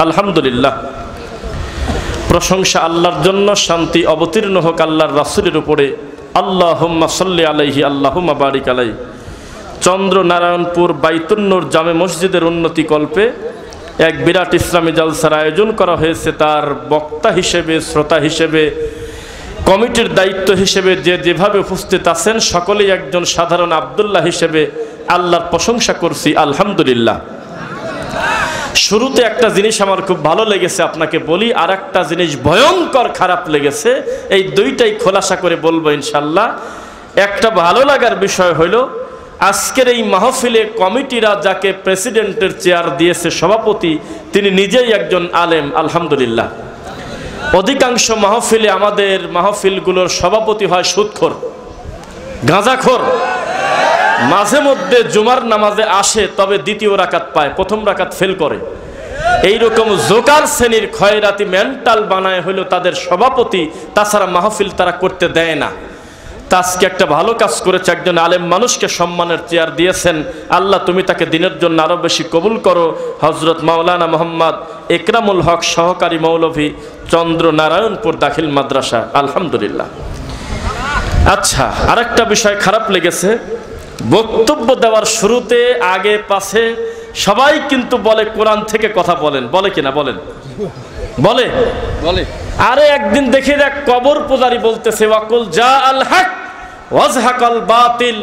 আলহামদুলিল্লাহ, প্রশংসা আল্লাহর জন্য, শান্তি অবতীর্ণ হোক আল্লাহর রাসূলের উপরে। আল্লাহুম্মা সাল্লি আলাইহি আল্লাহুম্মা বারিক আলাইহি। চন্দ্রনারায়ণপুর বাইতুন নূর জামে মসজিদের উন্নতি কল্পে এক বিরাট ইসলামী জালসার আয়োজন করা হয়েছে। তার বক্তা হিসেবে, শ্রোতা হিসেবে, কমিটির দায়িত্ব হিসেবে যে যেভাবে উপস্থিত আছেন সকলেই একজন সাধারণ আব্দুল্লাহ হিসেবে আল্লাহর প্রশংসা করছি আলহামদুলিল্লাহ। শুরুতে একটা জিনিস আমার খুব ভালো লেগেছে আপনাকে বলি, আর একটা জিনিস ভয়ঙ্কর খারাপ লেগেছে। এই দুইটাই খোলাসা করে বলবো ইনশাল্লাহ। একটা ভালো লাগার বিষয় হইল আজকের এই মাহফিলে কমিটিরা যাকে প্রেসিডেন্টের চেয়ার দিয়েছে, সভাপতি, তিনি নিজেই একজন আলেম আলহামদুলিল্লাহ। অধিকাংশ মাহফিলে, আমাদের মাহফিলগুলোর সভাপতি হয় সুদখোর, গাঁজাখোর। মাঝে মধ্যে জুমার নামাজে আসে, তবে দ্বিতীয় রাকাত পায়, প্রথম রাকাত ফেল করে। এইরকম জোকার শ্রেণীর খয়রাতি মেন্টাল বানায় হইল তাদের সভাপতি, তাছাড়া মাহফিল তারা করতে দেয় না। তা আজকে একটা ভালো কাজ করেছে, একজন আলেম মানুষকে সম্মানের চেয়ার দিয়েছেন। আল্লাহ তুমি তাকে দিনের জন্য আরো বেশি কবুল করো। হযরত মাওলানা মোহাম্মদ একরামুল হক, সহকারী মৌলভী, চন্দ্রনারায়ণপুর দাখিল মাদ্রাসা, আলহামদুলিল্লাহ। আচ্ছা, আরেকটা বিষয় খারাপ লেগেছে, বক্তব্য দেওয়ার শুরুতে আগে পাশে সবাই কিন্তু বলে কোরআন থেকে কথা বলেন, বলে কিনা বলেন? বলে বলে। আরে একদিন দেখে দেখ কবর পূজারি বলতেছে ওয়াকুল জা আল হক ওয়াজহাকাল বাতিল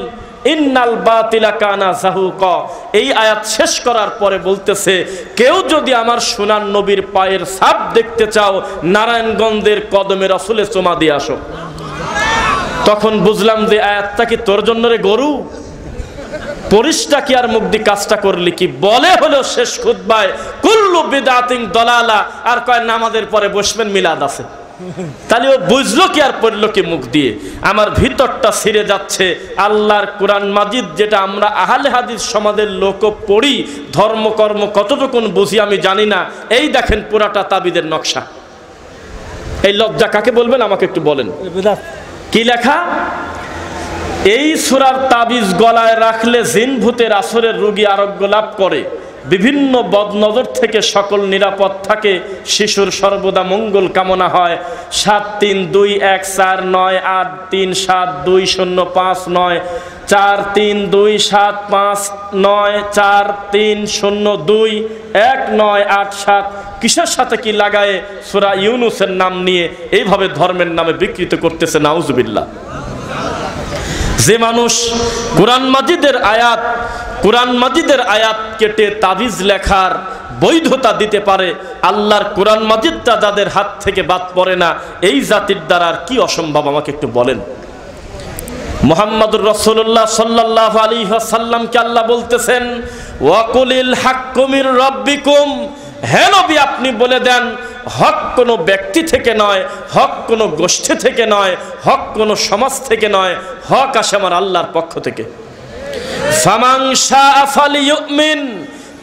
ইন্নাল বাতিলা কানা যাহুকা। এই আয়াত শেষ করার পরে বলতেছে কেউ যদি আমার সোনার নবীর পায়ের ছাপ দেখতে চাও, নারায়ণগঞ্জের কদমে রাসূলে চুমা দিয়ে আসো। তখন বুঝলাম যে আয়াতটা কি তোর জন্য রে গরু, পরিষ্টা কি আর মুগ্ধি কাজটা করলি কি? বলে হলো শেষ খুতবায় কুল্লু বিদআতিন দালালা, আর কয় নামাজের পরে বসবেন মিলাদ আছে। তাহলে ও বুঝলো কি আর পড়লো কি মুখ দিয়ে? আমার ভিতরটা ছিঁড়ে যাচ্ছে। আল্লাহর কোরআন মাজিদ যেটা আমরা আহলে হাদিস সমাজের লোক পড়ি, ধর্মকর্ম কতটুকুন বুঝি আমি জানি না। এই দেখেন পুরাটা তাবিদের নকশা। এই লজ্জা কাকে বলবেন আমাকে একটু বলেন। কি লেখা? এই সূরার তাবিজ গলায় রাখলে জিন ভূতের আসরের রোগী আরোগ্য লাভ করে, বিভিন্ন বদনজর থেকে সকল নিরাপদ থাকে, শিশুর সর্বদা মঙ্গল কামনা হয়। 732149837205 43275943021987 কিসের সাথে কি লাগায় সূরা ইউনূসের নাম নিয়ে এইভাবে ধর্মের নামে বিকৃত করতেছে, নাউজুবিল্লাহ। যে মানুষ কোরআন মাজিদের আয়াত কেটে তাবিজ লেখার বৈধতা দিতে পারে, আল্লাহর কোরআন মাজিদটা যাদের হাত থেকে বাদ পড়ে না, এই জাতির দ্বারা আর কি অসম্ভব আমাকে একটু বলেন। মুহাম্মদুর রাসূলুল্লাহ সাল্লাল্লাহু আলাইহি ওয়াসাল্লামকে আল্লাহ বলতেছেন ওয়াকুলিল হাক্কু মির রাব্বিকুম, হে নবী আপনি বলে দেন হক কোনো ব্যক্তি থেকে নয়, হক কোনো গোষ্ঠী থেকে নয়, হক কোনো সমাজ থেকে নয়, হক আসে আমার আল্লাহর পক্ষ থেকে। ফামান শাআ ফালিয়ুমিন,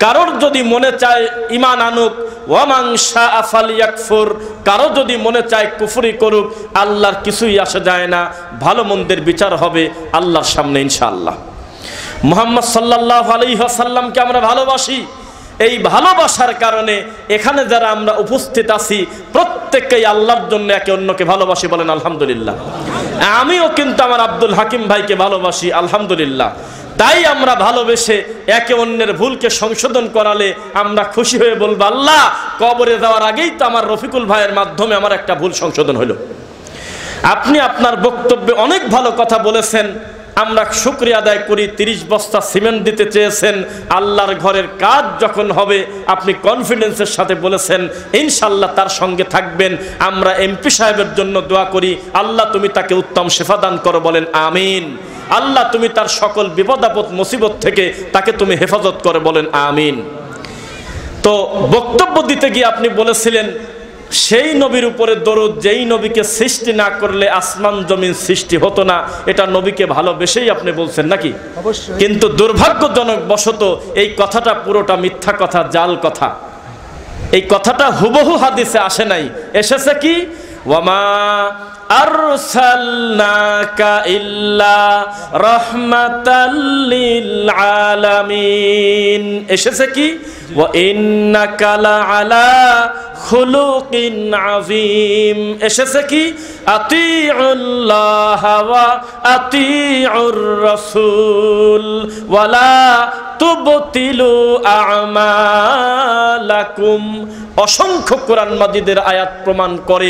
কারোর যদি মনে চায় ঈমান আনুক, ওয়ামান শাআ ফালিয়াকফুর, কারো যদি মনে চায় কুফরি করুক, আল্লাহর কিছুই আসে যায় না। ভালো মন্দের বিচার হবে আল্লাহর সামনে ইনশাআল্লাহ। মুহাম্মদ সাল্লাল্লাহু আলাইহি ওয়াসাল্লামকে আমরা ভালোবাসি। এই ভালোবাসার কারণে এখানে যারা আমরা উপস্থিত আছি প্রত্যেককেই আল্লাহর জন্য একে অন্যকে ভালোবাসি, বলেন আলহামদুলিল্লাহ। আমিও কিন্তু আমার আব্দুল হাকিম ভাইকে ভালোবাসি আলহামদুলিল্লাহ। তাই আমরা ভালোবেসে একে অন্যের ভুলকে সংশোধন করালে আমরা খুশি হয়ে বলবো আল্লাহ, কবরে যাওয়ার আগেই তো আমার রফিকুল ভাইয়ের মাধ্যমে আমার একটা ভুল সংশোধন হলো। আপনি আপনার বক্তব্যে অনেক ভালো কথা বলেছেন, আমরা শুকরিয়া আদায় করি। 30 বস্তা সিমেন্ট দিতে চেয়েছেন, আল্লাহর ঘরের কাজ যখন হবে আপনি কনফিডেন্সের সাথে বলেছেন ইনশাআল্লাহ তার সঙ্গে থাকবেন। আমরা এমপি সাহেবের জন্য দোয়া করি, আল্লাহ তুমি তাকে উত্তম শিফা দান করো, বলেন আমিন। আল্লাহ তুমি তার সকল বিপদ আপদ মুসিবত থেকে তাকে তুমি হেফাজত করো, বলেন আমিন। তো বক্তব্য দিতে গিয়ে আপনি বলেছিলেন সেই নবীর উপরে দরুদ যেই নবীকে সৃষ্টি না করলে আসমান জমিন সৃষ্টি হতো না, এটা নবীকে ভালোবেসেই আপনি বলছেন নাকি? কিন্তু দুর্ভাগ্যজনক বশত এই কথাটা পুরোটা মিথ্যা কথা, জাল কথা। এই কথাটা হুবহু হাদিসে আসে নাই, এসেছে কি ওয়ামা আরসালনাকা ইল্লা রাহমাতাল লিল আলামিন। এসেছে কি ওয়া ইন্নাকা লাআলা খুলুকিন আযীম। এসেছে কি আতিউল্লাহ ওয়া আতিউর রাসূল ওয়ালা তুবতিলু আমালাকুম। অসংখ্য কোরআন মাজিদের আয়াত প্রমাণ করে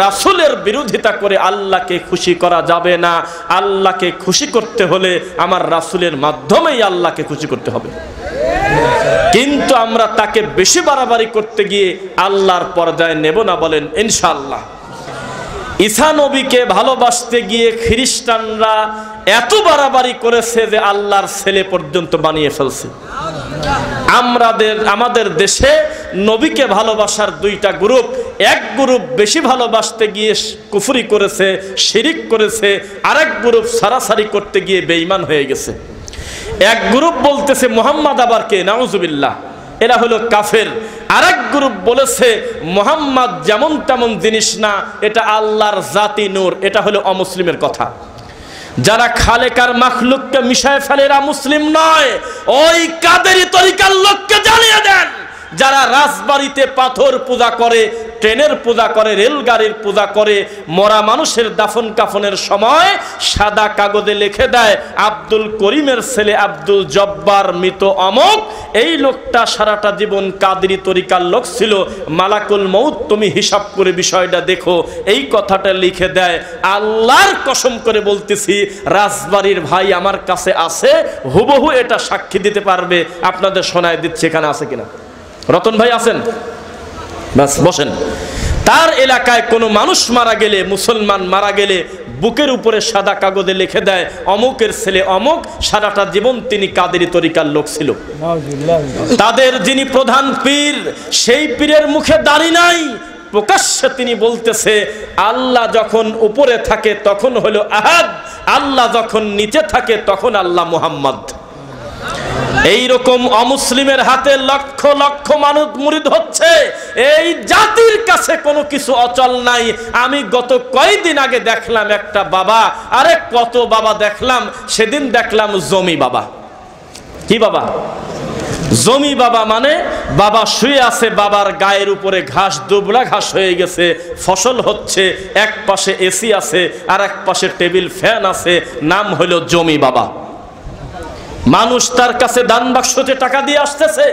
রাসূলের বিরোধিতা করে আল্লাহকে খুশি করা যাবে না। আল্লাহকে খুশি করতে হলে আমার রাসূলের মাধ্যমেই আল্লাহকে খুশি করতে হবে। কিন্তু আমরা তাকে বেশি বাড়াবাড়ি করতে গিয়ে আল্লাহর পর্যায়ে নেব না, বলেন ইনশাআল্লাহ। ঈসা নবীকে ভালোবাসতে গিয়ে খ্রিস্টানরা এত বাড়াবাড়ি করেছে যে আল্লাহর ছেলে পর্যন্ত বানিয়ে ফেলছে। আমাদের দেশে নবীকে ভালোবাসার দুইটা গ্রুপ। এক গ্রুপ বেশি ভালোবাসতে গিয়ে কুফরি করেছে, শিরিক করেছে, আরেক গ্রুপ সারাসারি করতে গিয়ে বেঈমান হয়ে গেছে। এক গ্রুপ বলতেছে মুহাম্মদ আবার কে, নাউজুবিল্লাহ, এরা হলো কাফের। আরেক গ্রুপ বলেছে মুহাম্মদ যেমন তেমন জিনিস না, এটা আল্লাহর জাতি নূর, এটা হলো অমুসলিমের কথা। যারা খালেকার মাখলুককে মিশায় ফেলে এরা মুসলিম নয়। ওই কাদেরি তরিকার লোককে জানিয়ে দেন যারা রাজবাড়িতে পাথর পূজা করে, ট্রেনের পূজা করে, রেলগাড়ির পূজা করে, মরা মানুষের দাফন কাফনের সময় সাদা কাগজে লিখে দেয় আব্দুল করিমের ছেলে আব্দুল জব্বার মৃত অমক, এই লোকটা সারাটা জীবন কাদেরি তরিকার লোক ছিল, মালাকুল মউত তুমি হিসাব করে বিষয়টা দেখো, এই কথাটা লিখে দেয়। আল্লাহর কসম করে বলতেছি রাজবাড়ির ভাই আমার কাছে আছে, হুবহু এটা সাক্ষী দিতে পারবে। আপনাদের শোনায় দিচ্ছে, এখানে আছে কিনা? রতন ভাই আছেন? বাস বসেন। তার এলাকায় কোনো মানুষ মারা গেলে, মুসলমান মারা গেলে বুকের উপরে সাদা কাগজে লিখে দেয় অমুকের ছেলে অমুক, সারাটা জীবন তিনি কাদেরি তরিকার লোক ছিল। তাদের যিনি প্রধান পীর, সেই পীরের মুখে দাড়ি নাই, প্রকাশ্যে তিনি বলতেছে আল্লাহ যখন উপরে থাকে তখন হলো আহাদ, আল্লাহ যখন নিচে থাকে তখন আল্লাহ মুহাম্মদ। এইরকম অমুসলিমের হাতে লক্ষ লক্ষ মানুষ মুরিদ হচ্ছে। এই জাতির কাছে কোনো কিছু অচল নাই। আমি গত কয়েকদিন আগে দেখলাম একটা বাবা, আরে কত বাবা দেখলাম, সেদিন দেখলাম জমি বাবা। কি বাবা? জমি বাবা মানে বাবা শুয়ে আছে, বাবার গায়ের উপরে ঘাস, দুবলা ঘাস হয়ে গেছে, ফসল হচ্ছে, এক পাশে এসি আছে আর এক পাশে টেবিল ফ্যান আছে, নাম হলো জমি বাবা। মানুষ তার কাছে দান বাক্সতে টাকা দিয়ে আসতেছে।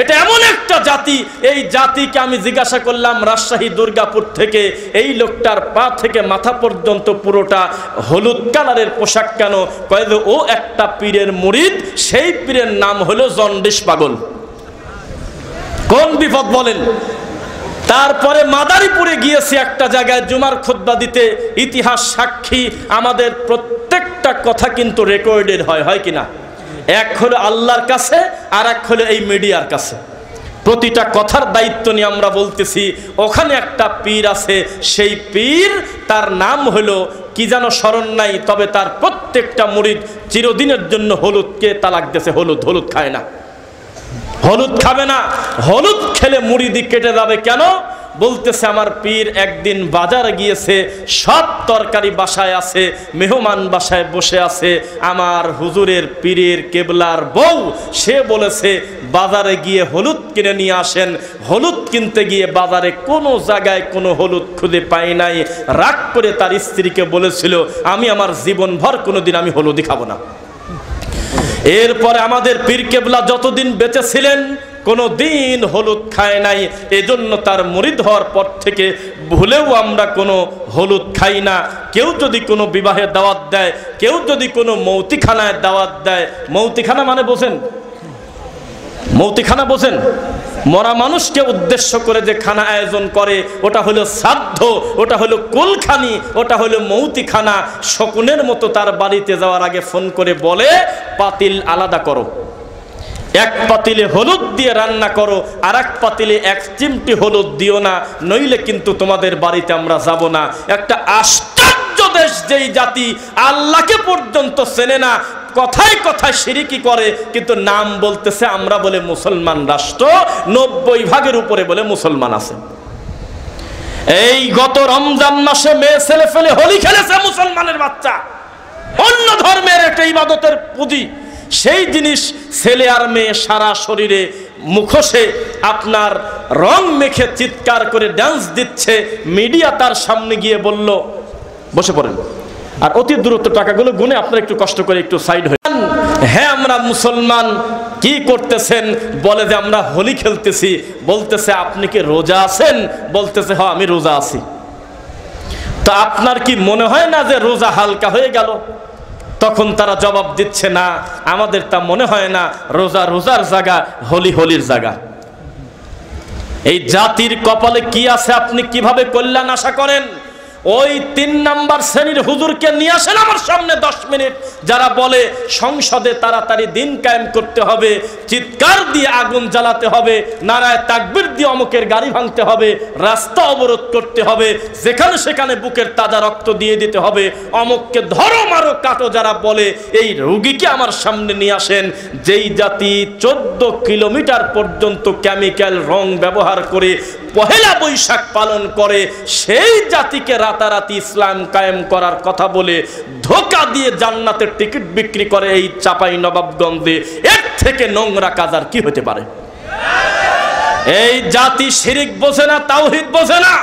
এটা এমন একটা জাতি, এই জাতিকে আমি জিজ্ঞাসা করলাম রাজশাহী দুর্গাপুর থেকে, এই লোকটার পা থেকে মাথা পর্যন্ত পুরোটা হলুদ কালারের পোশাক কেন? কয়ে যে ও একটা পীরের মুরিদ, সেই পীরের নাম হলো জন্ডিস পাগল। কোন বিপদ বলেন? তারপরে মাদারীপুরে গিয়েছি একটা জায়গায় জুমার খুতবা দিতে, ইতিহাস সাক্ষী, আমাদের প্রত্যেকটা কথা কিন্তু রেকর্ডেড হয় কিনা? এক হলো আল্লাহর কাছে আর এক হলো এই মিডিয়ার কাছে। প্রতিটা কথার দায়িত্ব নিয়ে আমরা বলতেছি। ওখানে একটা পীর আছে, সেই পীর তার নাম হলো কি যেন স্মরণ নাই, তবে তার প্রত্যেকটা মুরিদ চিরদিনের জন্য হলুদকে তালাক দিয়েছে। হলুদ খায় না, হলুদ খাবে না। হলুদ খেলে মুরিদি কেটে যাবে। কেন? বলতেছে আমার পীর একদিন বাজারে গিয়েছে, সব তরকারি বাসায় আছে, মেহমান বাসায় বসে আছে, আমার হুজুরের পীরের কেবলার বউ, সে বলেছে বাজারে গিয়ে হলুদ কিনে নিয়ে আসেন। হলুদ কিনতে গিয়ে বাজারে কোনো জায়গায় কোনো হলুদ খুঁজে পাই নাই। রাগ করে তার স্ত্রীকে বলেছিল আমি আমার জীবনভর কোনোদিন আমি হলুদই খাবো না। এরপরে আমাদের পীর কেবলা যতদিন বেঁচে ছিলেন কোনো দিন হলুদ খায় নাই। এজন্য তার মুরিদ হওয়ার পর থেকে ভুলেও আমরা কোনো হলুদ খাই না। কেউ যদি কোনো বিবাহে দাওয়াত দেয়, কেউ যদি কোনো মৌতিখানায় দাওয়াত দেয়, মৌতিখানা মানে বোঝেন? মৌতিখানা বোঝেন? মরা মানুষকে উদ্দেশ্য করে যে খানা আয়োজন করে, ওটা হলো শ্রাদ্ধ, ওটা হলো কুলখানি, ওটা হলো মৌতিখানা। শকুনের মতো তার বাড়িতে যাওয়ার আগে ফোন করে বলে পাতিল আলাদা করো, এক পাতিলে হলুদ দিয়ে রান্না করো, আর এক পাতিলে এক চিমটি হলুদ দিও না, নইলে কিন্তু তোমাদের বাড়িতে আমরা যাব না। একটা আশ্চর্য দেশ যেই জাতি আল্লাহকে পর্যন্ত চেনে না, কথায় কথায় শিরিকি করে, কিন্তু নাম বলতেছে আমরা বলে মুসলমান রাষ্ট্র, 90 ভাগের উপরে বলে মুসলমান আছে। এই গত রমজান মাসে মেয়ে ছেলে ফেলে হোলি খেলেছে মুসলমানের বাচ্চা, অন্য ধর্মের একটা ইবাদতের পুঁজি, সেই জিনিস ছেলে আর মেয়ে সারা শরীরে মুখোশে আপনার রং মেখে চিৎকার করে ডান্স দিচ্ছে। মিডিয়া তার সামনে গিয়ে বলল বসে পড়েন, আর অতি দূরত্ব টাকাগুলো গুনে আপনারা একটু কষ্ট করে একটু সাইড হয়ে, হ্যাঁ আমরা মুসলমান, কি করতেছেন? বলে যে আমরা হোলি খেলতেছি। বলতেছে আপনি কি রোজা আছেন? বলতেছে হ্যাঁ আমি রোজা আছি। তো আপনার কি মনে হয় না যে রোজা হালকা হয়ে গেল? তখন তারা জবাব দিচ্ছে না, আমাদের তা মনে হয় না, রোজা রোজার জায়গা, হোলি হোলির জায়গা। এই জাতির কপালে কি আছে আপনি কিভাবে কল্যাণ আশা করেন? ওই 3 নাম্বার শ্রেণীর হুজুরকে নিয়ে আসেন আমার সামনে 10 মিনিট, যারা বলে সংসদে তাড়াতাড়ি দিন কায়েম করতে হবে, চিৎকার দিয়ে আগুন জ্বালাতে হবে, নারায়ে তাকবীর দিয়ে অমুকের গাড়ি ভাঙতে হবে, রাস্তা অবরোধ করতে হবে, যেখানে সেখানে বুকের তাজা রক্ত দিয়ে দিতে হবে, অমুককে ধরো মারো কাটো যারা বলে, এই রোগীকে আমার সামনে নিয়ে আসেন। যেই জাতি 14 কিলোমিটার পর্যন্ত কেমিক্যাল রং ব্যবহার করে পহেলা বৈশাখ পালন করে, সেই জাতিকে রাতারাতি ইসলাম কায়েম করার কথা বলে ধোঁকা দিয়ে জান্নাতের টিকিট বিক্রি করে এই চাপাই নবাবগঞ্জে, এর থেকে নোংরা কাজ আর কি হতে পারে? এই জাতি শিরিক বোঝে না, তাওহীদ বোঝে না,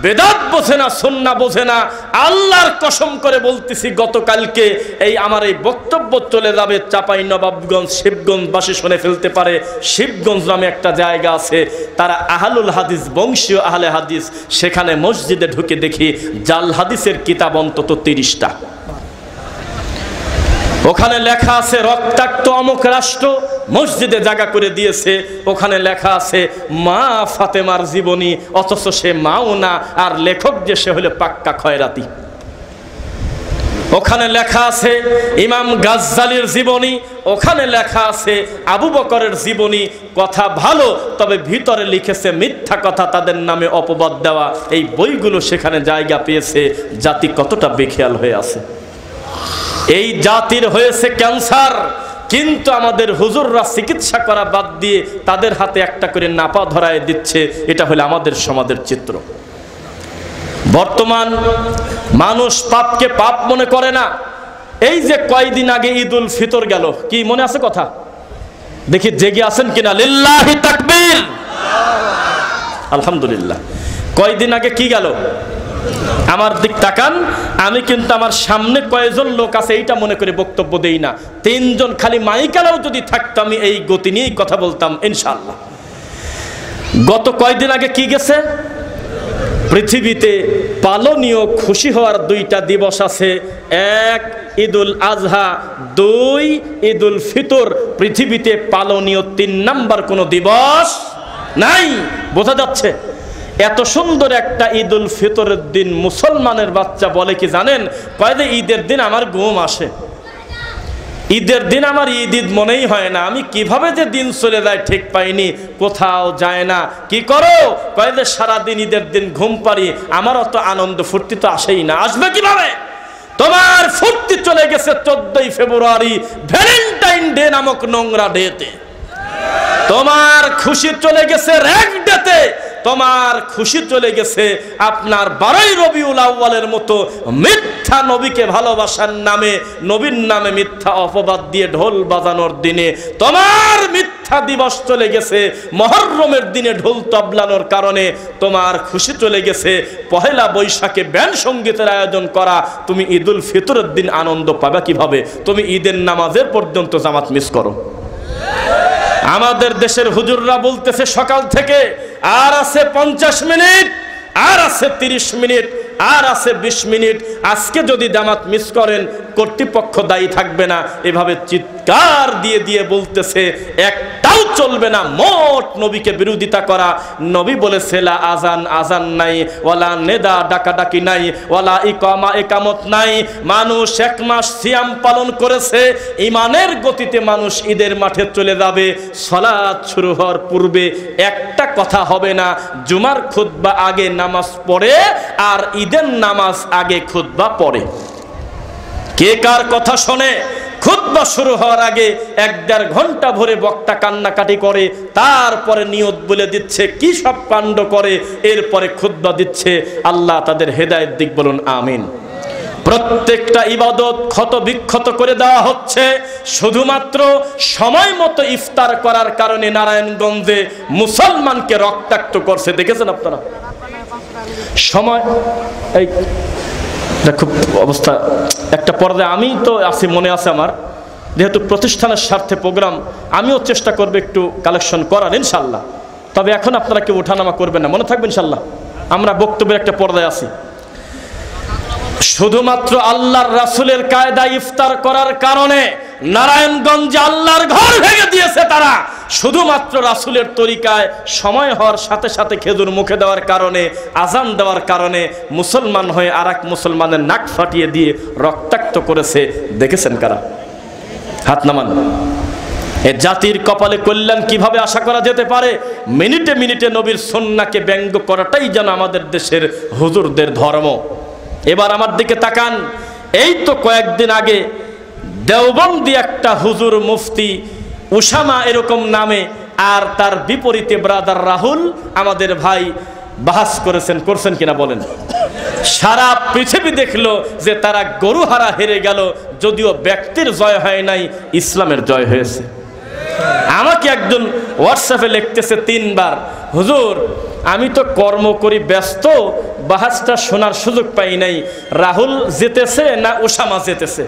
বেদাত বোঝে না, সুন্নাহ বোঝে না। আল্লাহর কসম করে বলতেছি, গতকালকে এই আমার এই বক্তব্য চলে যাবে চাপাই নবাবগঞ্জ, শিবগঞ্জবাসী শুনে ফেলতে পারে। শিবগঞ্জ নামে একটা জায়গা আছে, তারা আহলুল হাদিস, বংশীয় আহলে হাদিস, সেখানে মসজিদে ঢুকে দেখি জাল হাদিসের কিতাব অন্তত 30টা। ওখানে লেখা আছে রক্তাক্ত অমুক রাষ্ট্র মসজিদে জায়গা করে দিয়েছে, ওখানে লেখা আছে মা ফাতেমার জীবনী, অথচ সে মাও না, আর লেখক যে সে হলো পাক্কা খয়রাতি। ওখানে লেখা আছে ইমাম গাজ্জালির জীবনী, ওখানে লেখা আছে আবু বকরের জীবনী। কথা ভালো, তবে ভিতরে লিখেছে মিথ্যা কথা, তাদের নামে অপবাদ দেওয়া। এই বইগুলো সেখানে জায়গা পেয়েছে। জাতি কতটা বেখেয়াল হয়ে আছে! এই জাতির হয়েছে ক্যান্সার, কিন্তু আমাদের হুজুররা চিকিৎসা করা বাদ দিয়ে তাদের হাতে একটা করে নাপা ধরায় দিচ্ছে। এটা হলো আমাদের সমাজের চিত্র। বর্তমান মানুষ পাপকে পাপ মনে করে না। এই যে কয়দিন আগে ঈদুল ফিতর গেল, কি মনে আছে কথা? দেখি জেগে আছেন কিনা? লিল্লাহি তাকবীর, আলহামদুলিল্লাহ। কয়দিন আগে কি গেল? আমার দিক তাকান, আমি কিন্তু আমার সামনে কয়জন লোক আছে এইটা মনে করে বক্তব্য দেই না। 3 জন খালি মাইকালাও যদি থাকতো আমি এই গতি নিয়েই কথা বলতাম ইনশাআল্লাহ। গত কয়দিন আগে কি গেছে? পৃথিবীতে পালনীয় খুশি হওয়ার 2টা দিবস আছে, 1 ঈদুল আজহা, 2 ঈদুল ফিতর। পৃথিবীতে পালনীয় 3 নাম্বার কোনো দিবস নাই। বোঝা যাচ্ছে? এত সুন্দর একটা ঈদুল ফিতরের দিন মুসলমানের বাচ্চা বলে কি জানেন? কয় যে ঈদের দিন আমার ঘুম আসে, ঈদের দিন আমার ঈদ ঈদ মনেই হয় না, আমি কিভাবে যে দিন চলে যায় ঠিক পাইনি, কোথাও যায় না। কি করো? কয় যে সারাদিন ঈদের দিন ঘুম পারি, আমার অত আনন্দ ফুর্তি তো আসেই না। আসবে কিভাবে? তোমার ফুর্তি চলে গেছে 14ই ফেব্রুয়ারি ভ্যালেন্টাইন ডে নামক নোংরা ডেতে, তোমার খুশি চলে গেছে র‍্যাগ ডেতে, তোমার খুশি চলে গেছে আপনার 12ই রবিউল আউয়ালের মতো মিথ্যা নবীকে ভালোবাসার নামে, নবীর নামে মিথ্যা অপবাদ দিয়ে ঢোল বাজানোর দিনে। তোমার মিথ্যা দিবস চলে গেছে মুহররমের দিনে ঢোল তবলানোর কারণে। তোমার খুশি চলে গেছে পহেলা বৈশাখে ব্যান্ড সঙ্গীতের আয়োজন করা। তুমি ঈদুল ফিতরের দিন আনন্দ পাবে কিভাবে? তুমি ঈদের নামাজের পর্যন্ত জামাত মিস করো। আমাদের দেশের হুজুররা বলতেছে সকাল থেকে আর আছে 50 মিনিট, আর আছে 30 মিনিট, আর আছে 20 মিনিট। আজকে যদি জামাত মিস করেন কর্তৃপক্ষ দায়ী থাকবে না। এভাবে চিৎকার দিয়ে দিয়ে বলতেছে একটাও চলবে না। মোট নবীকে বিরোধিতা করা। নবী বলেছে লা আজান আজান নাই, ওয়ালা নেদা ডাকাডাকি নাই, ওয়ালা ইকামা ইকামত নাই। মানুষ 1 মাস সিয়াম পালন করেছে, ইমানের গতিতে মানুষ ঈদের মাঠে চলে যাবে। সালাত শুরু হওয়ার পূর্বে একটা কথা হবে না, জুমার খুতবা আগে নামাজ পড়ে আর ঈদের নামাজ আগে খুতবা পড়ে। কে কার কথা শোনে? খুতবা শুরু হওয়ার আগে 1-1.5 ঘন্টা ভরে বক্তা কান্নাকাটি করে, তারপরে নিয়ত বলে দিচ্ছে কি সব কাণ্ড করে, এরপরে খুতবা দিচ্ছে। আল্লাহ তাদের হেদায়েত দিক, বলুন আমিন। প্রত্যেকটা ইবাদত ক্ষত বিক্ষত করে দেওয়া হচ্ছে শুধুমাত্র সময় মতো ইফতার করার কারণে। নারায়ণগঞ্জে মুসলমানকে রক্তাক্ত করছে, দেখেছেন আপনারা? সময় এই খুব অবস্থা একটা পর্যায়ে আমি তো আছি, মনে আছে আমার, যেহেতু প্রতিষ্ঠানের স্বার্থে প্রোগ্রাম, আমিও চেষ্টা করবো একটু কালেকশন করার ইনশাল্লাহ। তবে এখন আপনারা কেউ ওঠানামা করবেন না, মনে থাকবেন ইনশাল্লাহ। আমরা বক্তব্যের একটা পর্যায়ে আছি। শুধুমাত্র আল্লাহর রাসূলের কায়দায় ইফতার করার কারণে নারায়ণগঞ্জে আল্লাহর ঘর ভেঙে দিয়েছে তারা। শুধুমাত্র রাসূলের তরিকায় সময় হওয়ার সাথে সাথে খেজুর মুখে দেওয়ার কারণে, আজান দেওয়ার কারণে মুসলমান হয়ে আরেক মুসলমানের নাক ফাটিয়ে দিয়ে রক্তাক্ত করেছে। দেখেছেন কারা? হাত নামান। এ জাতির কপালে কল্যাণ কিভাবে আশা করা যেতে পারে? মিনিটে মিনিটে নবীর সুন্নাহকে ব্যঙ্গ করাটাই যেন আমাদের দেশের হুজুরদের ধর্ম। এবার আমার দিকে তাকান। এই তো কয়েকদিন আগে দেওবন্দি একটা হুজুর মুফতি উসামা এরকম নামে, আর তার বিপরীতে ব্রাদার রাহুল আমাদের ভাই বাহাস করছেন কিনা বলেন? সারা পৃথিবী দেখলো যে তারা গরুহারা হেরে গেল, যদিও ব্যক্তির জয় হয় নাই, ইসলামের জয় হয়েছে। আমাকে একজন হোয়াটসঅ্যাপে লিখতেছে 3 বার, হুজুর আমি তো কর্ম করি, ব্যস্ত, বাহাসটা শোনার সুযোগ পাই নাই, রাহুল জিতেছে না ওসামা জিতেছে?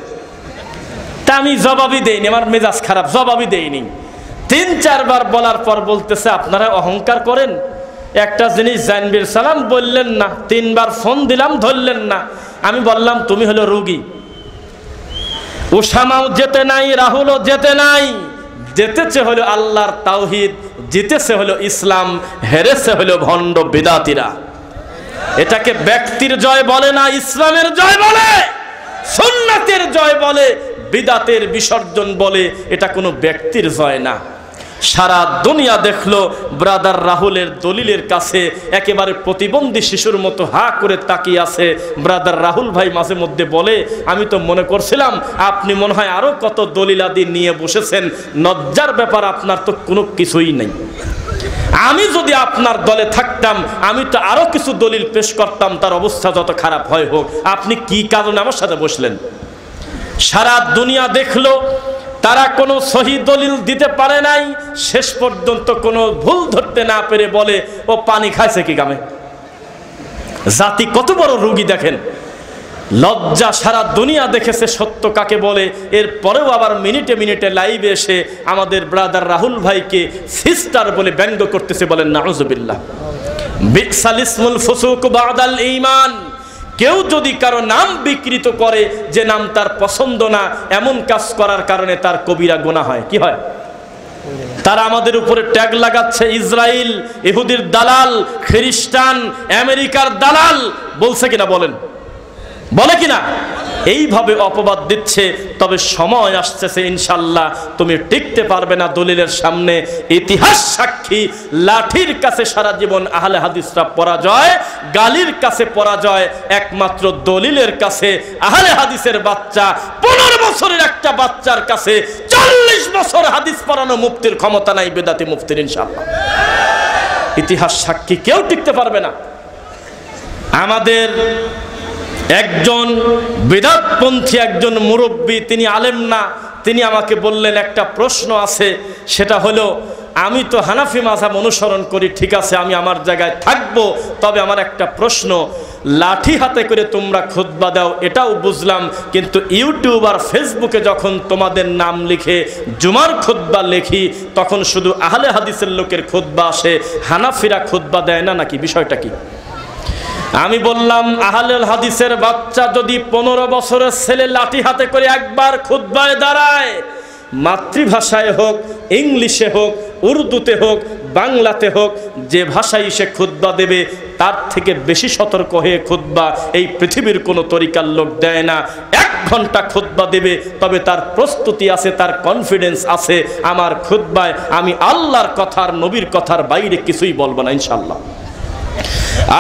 তা আমি জবাবই দেইনি, আমার মেজাজ খারাপ, জবাবই দেইনি। 3-4 বার বলার পর বলতেছে আপনারা অহংকার করেন, একটা জিনিস জানবীর সালাম বললেন না, 3 বার ফোন দিলাম ধরলেন না। আমি বললাম তুমি হলো রোগী, ওসামাও জেতে নাই, রাহুলও জেতে নাই, জিতেছে হলো আল্লাহর তাওহীদ, জিতেছে হলো ইসলাম, হেরেছে হলো ভণ্ড বিদাতিরা। এটাকে ব্যক্তির জয় বলে না, ইসলামের জয় বলে, সুন্নাতের জয় বলে, বিদাতের বিসর্জন বলে। এটা কোনো ব্যক্তির জয় না। সারা দুনিয়া দেখলো ব্রাদার রাহুলের দলিলের কাছে একেবারে প্রতিবন্ধী শিশুর মতো হা করে তাকিয়ে আছে। ব্রাদার রাহুল ভাই মাঝে মধ্যে বলে, আমি তো মনে করছিলাম আপনি মনে হয় আরো কত দলিলাদি নিয়ে বসেছেন, লজ্জার ব্যাপার, আপনার তো কোনো কিছুই নেই। আমি যদি আপনার দলে থাকতাম আমি তো আরো কিছু দলিল পেশ করতাম, তার অবস্থা যত খারাপ হয় হোক। আপনি কি কারণে আমার সাথে বসলেন? সারা দুনিয়া দেখলো তারা কোনো সহি দলিল দিতে পারে নাই। শেষ পর্যন্ত কোনো ভুল ধরতে না পেরে বলে ও পানি খাইছে কি গামে। জাতি কত বড় রোগী দেখেন। লজ্জা সারা দুনিয়া দেখেছে সত্য কাকে বলে। এরপরেও আবার মিনিটে মিনিটে লাইভে এসে আমাদের ব্রাদার রাহুল ভাইকে সিস্টার বলে ব্যঙ্গ করতেছে, বলেন নাউজুবিল্লাহ। বিসাল ইসমুল ফুসুক বাদাল ঈমান। কেউ যদি কারো নাম বিকৃত করে যে নাম তার পছন্দ না, এমন কাজ করার কারণে তার কবিরা গুনাহ হয়। কি হয়? তারা আমাদের উপরে ট্যাগ লাগাচ্ছে, ইসরায়েল ইহুদির দালাল, খ্রিস্টান আমেরিকার দালাল, বলছে কিনা বলেন? বলে কিনা? এইভাবে অপবাদ দিচ্ছে। তবে সময় আসতেছে ইনশাল্লাহ তুমি টিকতে পারবে না দলিলের সামনে। ইতিহাস সাক্ষী, লাঠির কাছে সারা জীবন আহলে হাদিসরা পরাজয়, গালির কাছে পরাজয়, একমাত্র দলিলের কাছে। আহলে হাদিসের বাচ্চা 15 বছরের একটা বাচ্চার কাছে 40 বছর হাদিস পড়ানো মুফতির ক্ষমতা নাই, বেদাতি মুফতির ইনশাল্লাহ। ইতিহাস সাক্ষী, কেউ টিকতে পারবে না। আমাদের একজন বিদআতপন্থী একজন মুরব্বী, তিনি আলেম না, তিনি আমাকে বললেন একটা প্রশ্ন আছে, সেটা হলো আমি তো হানাফি মাযহাব অনুসরণ করি, ঠিক আছে আমি আমার জায়গায় থাকবো, তবে আমার একটা প্রশ্ন, লাঠি হাতে করে তোমরা খুতবা দাও এটাও বুঝলাম, কিন্তু ইউটিউব আর ফেসবুকে যখন তোমাদের নাম লিখে জুমার খুতবা লেখি তখন শুধু আহলে হাদিসের লোকের খুতবা আসে, হানাফিরা খুতবা দেয় না নাকি? বিষয়টা কি? আমি বললাম আহলে হাদিসের বাচ্চা যদি 15 বছরের ছেলে লাঠি হাতে করে একবার খুতবায় দাঁড়ায়, মাতৃভাষায় হোক, ইংলিশে হোক, উর্দুতে হোক, বাংলাতে হোক, যে ভাষায় সে খুতবা দেবে তার থেকে বেশি সতর্ক হয়ে খুতবা এই পৃথিবীর কোনো তরিকার লোক দেয় না। 1 ঘন্টা খুতবা দেবে, তবে তার প্রস্তুতি আছে, তার কনফিডেন্স আছে, আমার খুতবায় আমি আল্লাহর কথার নবীর কথার বাইরে কিছুই বলবো না ইনশাল্লাহ।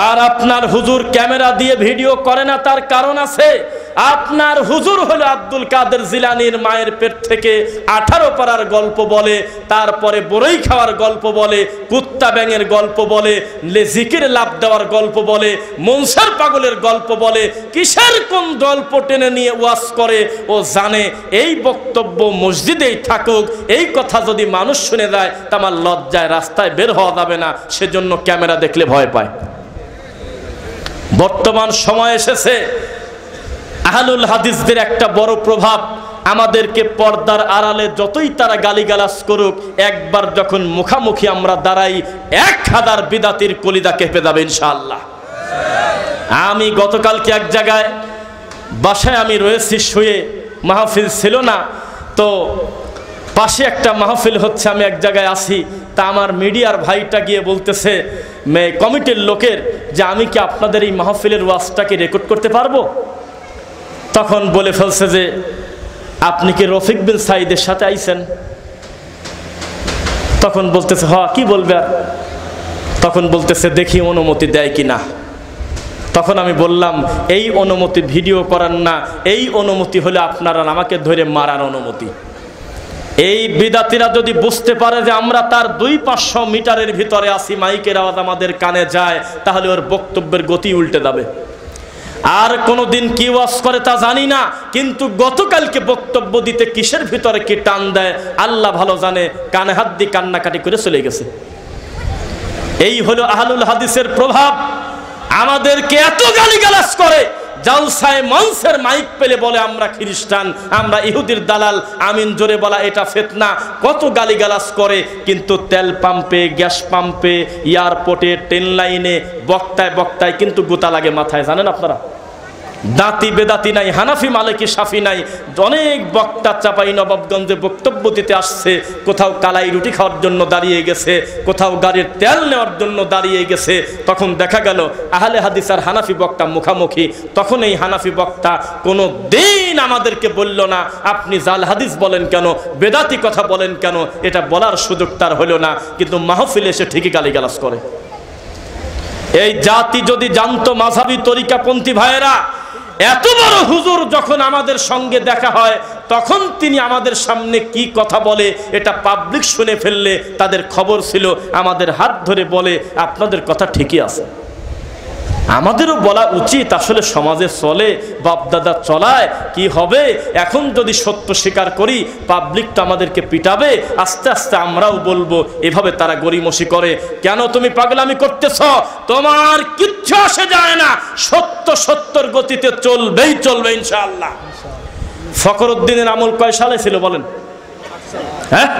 আর আপনার হুজুর ক্যামেরা দিয়ে ভিডিও করে না, তার কারণ আছে। আপনার হুজুর হলো আব্দুল কাদের জিলানীর মায়ের পেট থেকে 18 পারার গল্প বলে, তারপরে বড়ই খাওয়ার গল্প বলে, কুত্তা ব্যাঙের গল্প বলে, জিকিরে লাভ দেওয়ার গল্প বলে, মনসার পাগলের গল্প বলে, কিসের কোন গল্প টেনে নিয়ে ওয়াজ করে ও জানে। এই বক্তব্য মসজিদেই থাকুক, এই কথা যদি মানুষ শুনে যায় তা আমার লজ্জায় রাস্তায় বের হওয়া যাবে না, সেজন্য ক্যামেরা দেখলে ভয় পায়। বর্তমান সময় এসেছে আহলুল হাদিসদের একটা বড় প্রভাব, আমাদেরকে পর্দার আড়ালে যতই তারা গালিগালাজ করুক, একবার যখন মুখামুখি আমরা দাঁড়াই 1000 বিদাতির কলিজা কেঁপে যাবে ইনশাআল্লাহ। আমি গতকালকে এক জায়গায় বাসায় আমি রয়েছি শুয়ে, মাহফিল ছিল না, তো পাশে একটা মাহফিল হচ্ছে, আমি এক জায়গায় আসি, তা আমার মিডিয়ার ভাইটা গিয়ে বলতেছে কমিটির লোকের যে আমি কি আপনাদের এই মাহফিলের ওয়াজটাকে রেকর্ড করতে পারবো? তখন বলে ফেলছে যে আপনি কি রফিক বিন সাইদের সাথে আইছেন? তখন বলতেছে হ্যাঁ, কি বলবে আর? তখন বলতেছে দেখি অনুমতি দেয় কিনা। তখন আমি বললাম এই অনুমতি ভিডিও করার না, এই অনুমতি হলে আপনারা আমাকে ধরে মারার অনুমতি। এই বিদাতিরা যদি বুঝতে পারে যে আমরা তার 200-500 মিটারের ভিতরে আসি, মাইকের আওয়াজ আমাদের কানে যায়, তাহলে ওর বক্তব্যের গতি উল্টে যাবে। আর কোনোদিন কি ওয়াজ করে তা জানি না, কিন্তু গতকালকে বক্তব্য দিতে কিসের ভিতরে কি টান দেয় আল্লাহ ভালো জানে, কানে হাত দিয়ে কান্নাকাটি করে চলে গেছে। এই হলো আহলুল হাদিসের প্রভাব। আমাদেরকে এত গালিগালাজ করে, জালসায় মঞ্চের মাইক পেলে বলে আমরা খ্রিস্টান, আমরা ইহুদির দালাল, আমিন জোরে বলা এটা ফিতনা, কত গালিগালাজ করে। কিন্তু তেল পাম্পে, গ্যাস পাম্পে, এয়ারপোর্টে, ট্রেন লাইনে, বক্তায় বক্তায় কিন্তু গোতা লাগে মাথায়, জানেন আপনারা? দাঁতি বেদাতি নাই, হানাফি মালিকি শাফি নাই, অনেক বক্তা চাপাই নবাবগঞ্জে বক্তব্য দিতে আসছে, কোথাও কালাই রুটি খাওয়ার জন্য দাঁড়িয়ে গেছে, কোথাও গাড়ির তেল নেওয়ার জন্য দাঁড়িয়ে গেছে। তখন দেখা গেল আহলে হাদিস আর হানাফি বক্তা মুখামুখি। তখন এই হানাফি বক্তা কোনো দিন আমাদেরকে বলল না আপনি জাল হাদিস বলেন কেন, বেদাতি কথা বলেন কেন, এটা বলার সুযোগ তার হলো না। কিন্তু মাহফিলে এসে ঠিকই গালিগালাজ করে। এই জাতি যদি জানতো, মাযহাবী তরিকাপন্থী ভাইয়েরা, এত বড় হুজুর যখন আমাদের সঙ্গে দেখা হয় তখন তিনি আমাদের সামনে কি কথা বলে এটা পাবলিক শুনে ফেললে তাদের খবর ছিল, আমাদের হাত ধরে বলে আপনাদের কথা ঠিকই আছে। আমাদেরও বলা উচিত, আসলে সমাজে চলে, বাপদাদা চলায়, কি হবে এখন যদি সত্য স্বীকার করি, পাবলিক তো আমাদেরকে পিটাবে, আস্তে আস্তে আমরাও বলবো। এভাবে তারা গরিমসি করে। কেন তুমি পাগলামি করতেছ? তোমার কিচ্ছু আসে যায় না, সত্য সত্যর গতিতে চলবেই চলবে ইনশাআল্লাহ। ফখরুদ্দিনের আমল কয় সালে ছিল বলেন? হ্যাঁ,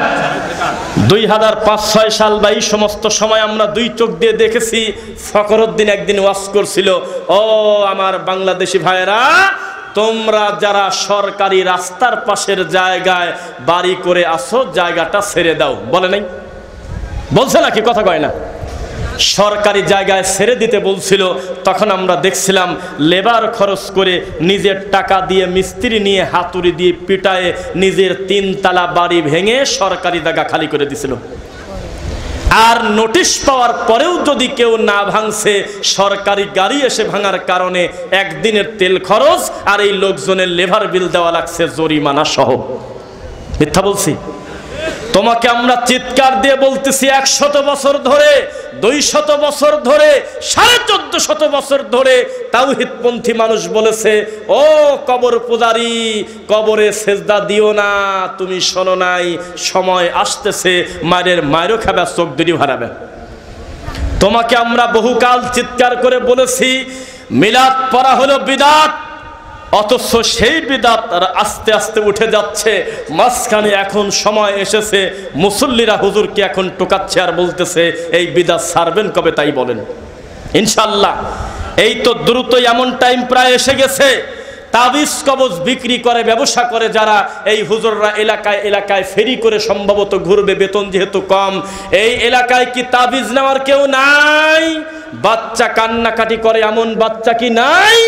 2005-6 সাল বা এই সমস্ত সময় আমরা দুই চোখ দিয়ে দেখেছি। ফখরুদ্দিন একদিন ওয়াজ করছিল, ও আমার বাংলাদেশি ভাইয়েরা, তোমরা যারা সরকারি রাস্তার পাশের জায়গায় বাড়ি করে আসো, জায়গাটা ছেড়ে দাও। বলে নাই? বলছে নাকি? কথা কয় না। সরকারি জায়গায় ছেড়ে দিতে বলছিল। তখন আমরা দেখছিলাম লেবার খরচ করে, নিজের টাকা দিয়ে, মিস্ত্রি নিয়ে, হাতুড়ি দিয়ে পিটায়ে নিজের 3 তলা বাড়ি ভেঙে সরকারি জায়গা খালি করে দিছিল। আর নোটিশ পাওয়ার পরেও যদি কেউ না ভাঙছে, সরকারি গাড়ি এসে ভাঙার কারণে একদিনের তেল খরচ আর এই লোকজনের লেবার বিল দেওয়া লাগছে জরিমানা সহ। মিথ্যা বলছি? তোমাকে আমরা চিৎকার দিয়ে বলতেছি, 100 বছর ধরে, 200 বছর ধরে, 1450 বছর ধরে তাওহীদপন্থী মানুষ বলেছে, ও কবর পূজারী, কবরে সেজদা দিও না, তুমি শোনো নাই, সময় আসতেছে মায়েরও খাবে, চোখ দুটি হারাবে। তোমাকে আমরা বহুকাল চিৎকার করে বলেছি মিলাদ পড়া হলো বিদআত, অথচ সেই বিদআত আস্তে আস্তে উঠে যাচ্ছে। মাঝখানে এখন সময় এসেছে, মুসল্লিরা হুজুরকে এখন টোকাচ্ছে আর বলতেছে এই বিদআত ছাড়বেন কবে তাই বলেন। ইনশাআল্লাহ এই তো দ্রুতই এমন টাইম প্রায় এসে গেছে, তাবিজ কবজ বিক্রি করে, ব্যবসা করে যারা, এই হুজুররা এলাকায় এলাকায় ফেরি করে সম্ভবত ঘুরবে, বেতন যেহেতু কম। এই এলাকায় কি তাবিজ নেওয়ার কেউ নাই? বাচ্চা কান্নাকাটি করে এমন বাচ্চা কি নাই?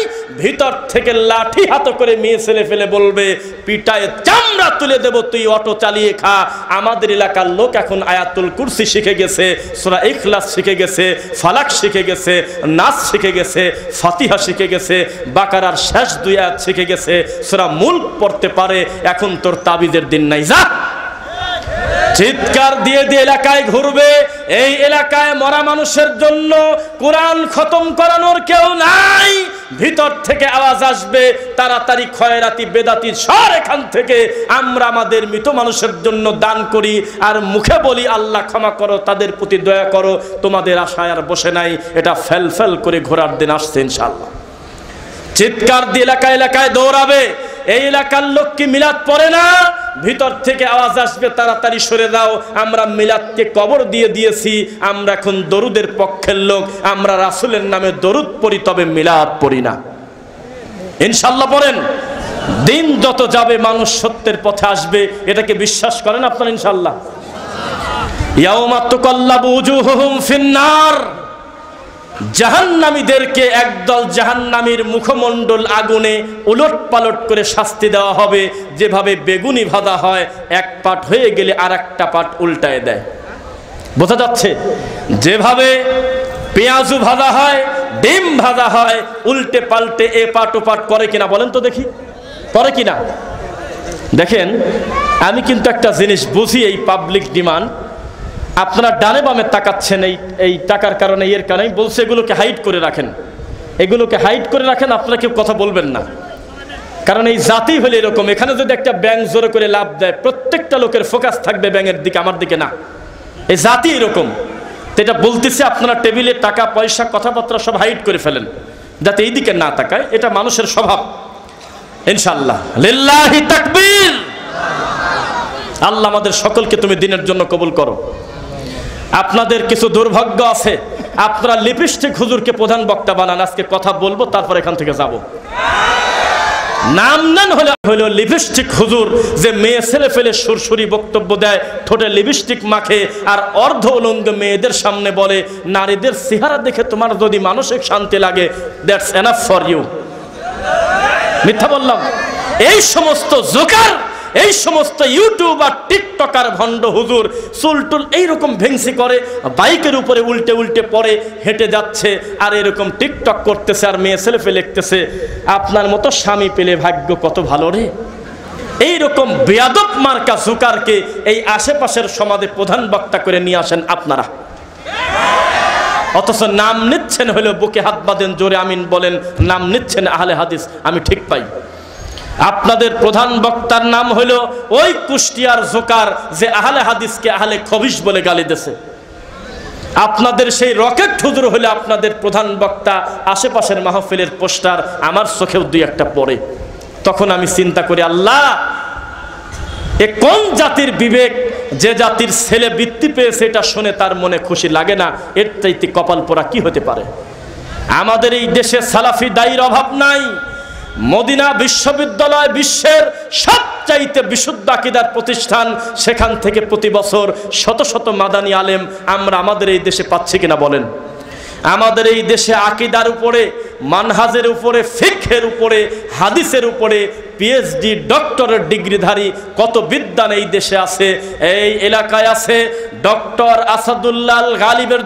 ভিতর থেকে লাঠি হাত করে মেয়ে ছেলে ফেলে বলবে পিটায় চামড়া তুলে দেব, তুই অটো চালিয়ে খা। আমাদের এলাকার লোক এখন আয়াতুল কুরসি শিখে গেছে, সূরা ইখলাস শিখে গেছে, ফালাক শিখে গেছে, নাস শিখে গেছে, ফাতিহা শিখে গেছে, বাকারার শেষ 2 আয়াত শিখে গেছে, সূরা মুলক পড়তে পারে। এখন তোর তাবিজের দিন নাই, যা। চিৎকার দিয়ে দিয়ে এলাকায় ঘুরবে। এই এলাকায় মরা মানুষের জন্য কোরআন খতম করানোর কেউ নাই। ভিতর থেকে আওয়াজ আসবে তাড়াতাড়ি খয়রাতি বেদাতি সর এখান থেকে। আমরা আমাদের মৃত মানুষের জন্য দান করি আর মুখে বলি আল্লাহ ক্ষমা করো, তাদের প্রতি দয়া করো। তোমাদের আশায় আর বসে নাই, এটা ফেল ফেল করে ঘোরার দিন আসছে ইনশাআল্লাহ। চিৎকার দিয়ে এলাকায় এলাকায় দৌড়াবে। এই এলাকার লোক কি মিলাদ পড়ে না? ভিতর থেকে আওয়াজ আসবে তাড়াতাড়ি সরে দাও, আমরা মিলাদকে কবর দিয়ে দিয়েছি, আমরা এখন দরুদের পক্ষের লোক, আমরা রাসূলের নামে দরুদ পড়ি, তবে মিলাদ পড়ি না। ইনশাআল্লাহ পড়েন। দিন যত যাবে মানুষ সত্যের পথে আসবে, এটাকে বিশ্বাস করেন আপনারা ইনশাআল্লাহ? ইয়াউমা তুকাল্লাবু উজুহুহুম ফিন্নার, জাহান্নামীদেরকে একদল জাহান্নামীর মুখমণ্ডল আগুনে উলট পালট করে শাস্তি দেওয়া হবে। যেভাবে বেগুনি ভাজা হয়, এক পাট হয়ে গেলে আর একটা পাট উল্টায় দেয়, বোঝা যাচ্ছে? যেভাবে পেঁয়াজু ভাজা হয়, ডিম ভাজা হয়, উল্টে পাল্টে এ পাট ও পাট করে কিনা বলেন তো দেখি, করে কিনা? দেখেন, আমি কিন্তু একটা জিনিস বুঝি, এই পাবলিক ডিমান্ড। আপনারা ডানে বামে তাকাচ্ছেন এই টাকার কারণে, এর কারণে বলছে এগুলোকে হাইড করে রাখেন, এগুলোকে হাইড করে রাখেন, আপনারা কেউ কথা বলবেন না। কারণ এই জাতি হলে এরকম, এখানে যদি একটা ব্যাংক জোরে করে লাভ দেয়, প্রত্যেকটা লোকের ফোকাস থাকবে ব্যাংকের দিকে, আমার দিকে না। এই জাতি এরকম। তো এটা বলতেছে আপনারা টেবিলে টাকা পয়সা কথাবার্তা সব হাইড করে ফেলেন, যাতে এই দিকে না তাকায়। এটা মানুষের স্বভাব। ইনশাআল্লাহ লিল্লাহি তাকবীর। আল্লাহ আমাদের সকলকে তুমি দিনের জন্য কবুল করো। আপনাদের কিছু দুর্ভাগ্য আছে, আপনারা লিপস্টিক হুজুরকে প্রধান বক্তা বানান। আজকে কথা বলবো, তারপর এখান থেকে যাব। নাম নেন হলো লিপস্টিক হুজুর, যে মেয়ে ছেলে ফেলে সুরসুরি বক্তব্য দেয়, ঠোঁটে লিপস্টিক মাখে, আর অর্ধ উলঙ্গ মেয়েদের সামনে বলে নারীদের চেহারা দেখে তোমার যদি মানসিক শান্তি লাগে, দ্যাটস এনাফ ফর ইউ। মিথ্যা বললাম? এই সমস্ত জোকার, এই সমস্ত ইউটিউবার টিকটকার ভণ্ড হুজুর চুলটুল এইরকম ভেংসি করে, বাইকের উপরে উল্টে উল্টে পড়ে হেঁটে যাচ্ছে, আর এরকম টিকটক করতেছে, আর মেয়ে ছেলে ফেলে লিখতেছে আপনার মতো স্বামী পেলে ভাগ্য কত ভালো রে। এইরকম বেয়াদব মার্কা জোকারকে এই আশেপাশের সমাজে প্রধান বক্তা করে নিয়ে আসেন আপনারা, অথচ নাম নিচ্ছেন হলো বুকে হাত বাঁধেন, জোরে আমিন বলেন, নাম নিচ্ছেন আহলে হাদিস। আমি ঠিক পাই। আপনাদের প্রধান বক্তার নাম হলো ওই কুষ্টিয়ার জোকার যে আহলে হাদিসকে আহলে খবিশ বলে গালি দিয়েছে। আপনাদের সেই রকেট হুজুর হলে আপনাদের প্রধান বক্তা। আশেপাশের মাহফিলের পোস্টার আমার চোখেও 2-1টা পড়ে। তখন আমি চিন্তা করি, আল্লাহ, এ কোন জাতির বিবেক, যে জাতির ছেলে বৃত্তি পেয়েছে এটা শুনে তার মনে খুশি লাগে না? এর চাইতে কপাল পোড়া কি হতে পারে? আমাদের এই দেশে সালাফি দায়ীর অভাব নাই। মদিনা বিশ্ববিদ্যালয় বিশ্বের সবচাইতে বিশুদ্ধ আকীদার প্রতিষ্ঠান। সেখান থেকে প্রতি বছর শত শত মাদানী আলেম আমরা আমাদের এই দেশে পাচ্ছি কিনা বলেন? আমাদের এই দেশে আকীদার উপরে, মানহাজের উপরে, ফিকহের উপরে, হাদিসের উপরে পিএইচডি ডক্টরের ডিগ্রিধারী কত বিদ্বান এই দেশে আছে। এই এলাকায় আছে ডক্টর আসাদুল্লাহ গালিবের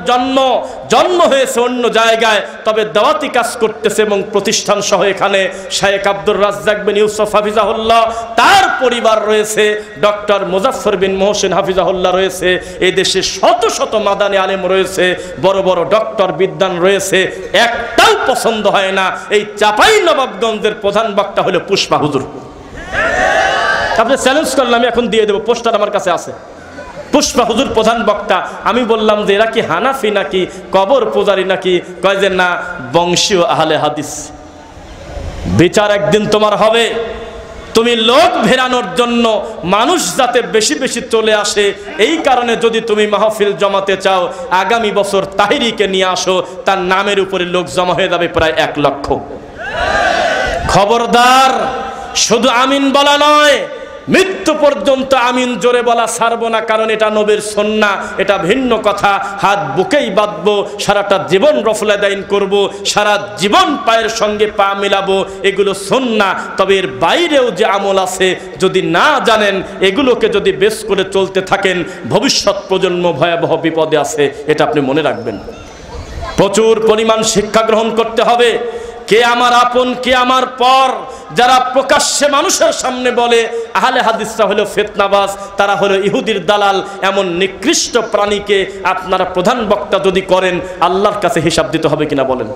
জন্ম হয়েছে অন্য জায়গায়, তবে দাওয়াতি কাজ করতেছে এবং প্রতিষ্ঠান সহ এখানে শায়েখ আব্দুর রাজ্জাক বিন ইউসুফ হাফিজাহুল্লাহ, তার পরিবার রয়েছে, ডক্টর মুজাফফর বিন মোহসিন হাফিজাহুল্লাহ রয়েছে। এই দেশে শত শত মাদানী আলেম রয়েছে, বড় বড় ডক্টর বিদ্বান রয়েছে, একটাও পছন্দ হয় না এই চাপাই নবাবগঞ্জের প্রধান বক্তা হলো পুষ্পা হুজুর। আপনি চ্যালেঞ্জ করলাম, আমি এখন দিয়ে দেবো, পোস্টার আমার কাছে আছে। পুষ্পা হুজুর প্রধান বক্তা। আমি বললাম যে এরা কি হানাফি নাকি কবর পূজারি নাকি? কয় যে না, বংশীয় আহলে হাদিস। বিচার একদিন তোমার হবে। তুমি লোক ভেরানোর জন্য মানুষ যাতে বেশি বেশি চলে আসে, এই কারণে যদি তুমি মাহফিল জমাতে চাও, আগামী বছর তাহিরিকে নিয়ে আসো, তার নামের উপরে লোক জমা হয়ে যাবে প্রায় 1 লক্ষ। খবরদার, শুধু আমিন বলা নয়, মৃত্যু পর্যন্ত আমিন জোরে বলা ছাড়বো না, কারণ এটা নবীর সুন্নাহ, এটা ভিন্ন কথা। হাত বুকেই বাঁধবো, সারাটা জীবন রফলাদাইন করব, সারা জীবন পায়ের সঙ্গে পা মিলাবো, এগুলো সুন্নাহ। তবে এর বাইরেও যে আমল আছে, যদি না জানেন, এগুলোকে যদি বেশ করে চলতে থাকেন, ভবিষ্যৎ প্রজন্ম ভয়াবহ বিপদে আছে, এটা আপনি মনে রাখবেন। প্রচুর পরিমাণ শিক্ষা গ্রহণ করতে হবে। কে আমার আপন, কে আমার পর। যারা প্রকাশ্যে মানুষের সামনে বলে আহলে হাদিসরা হলো ফিতনাবাজ, তারা হলো ইহুদির দালাল, এমন নিকৃষ্ট প্রাণীকে আপনারা প্রধান বক্তা যদি করেন, আল্লাহর কাছে হিসাব দিতে হবে কিনা বলেন?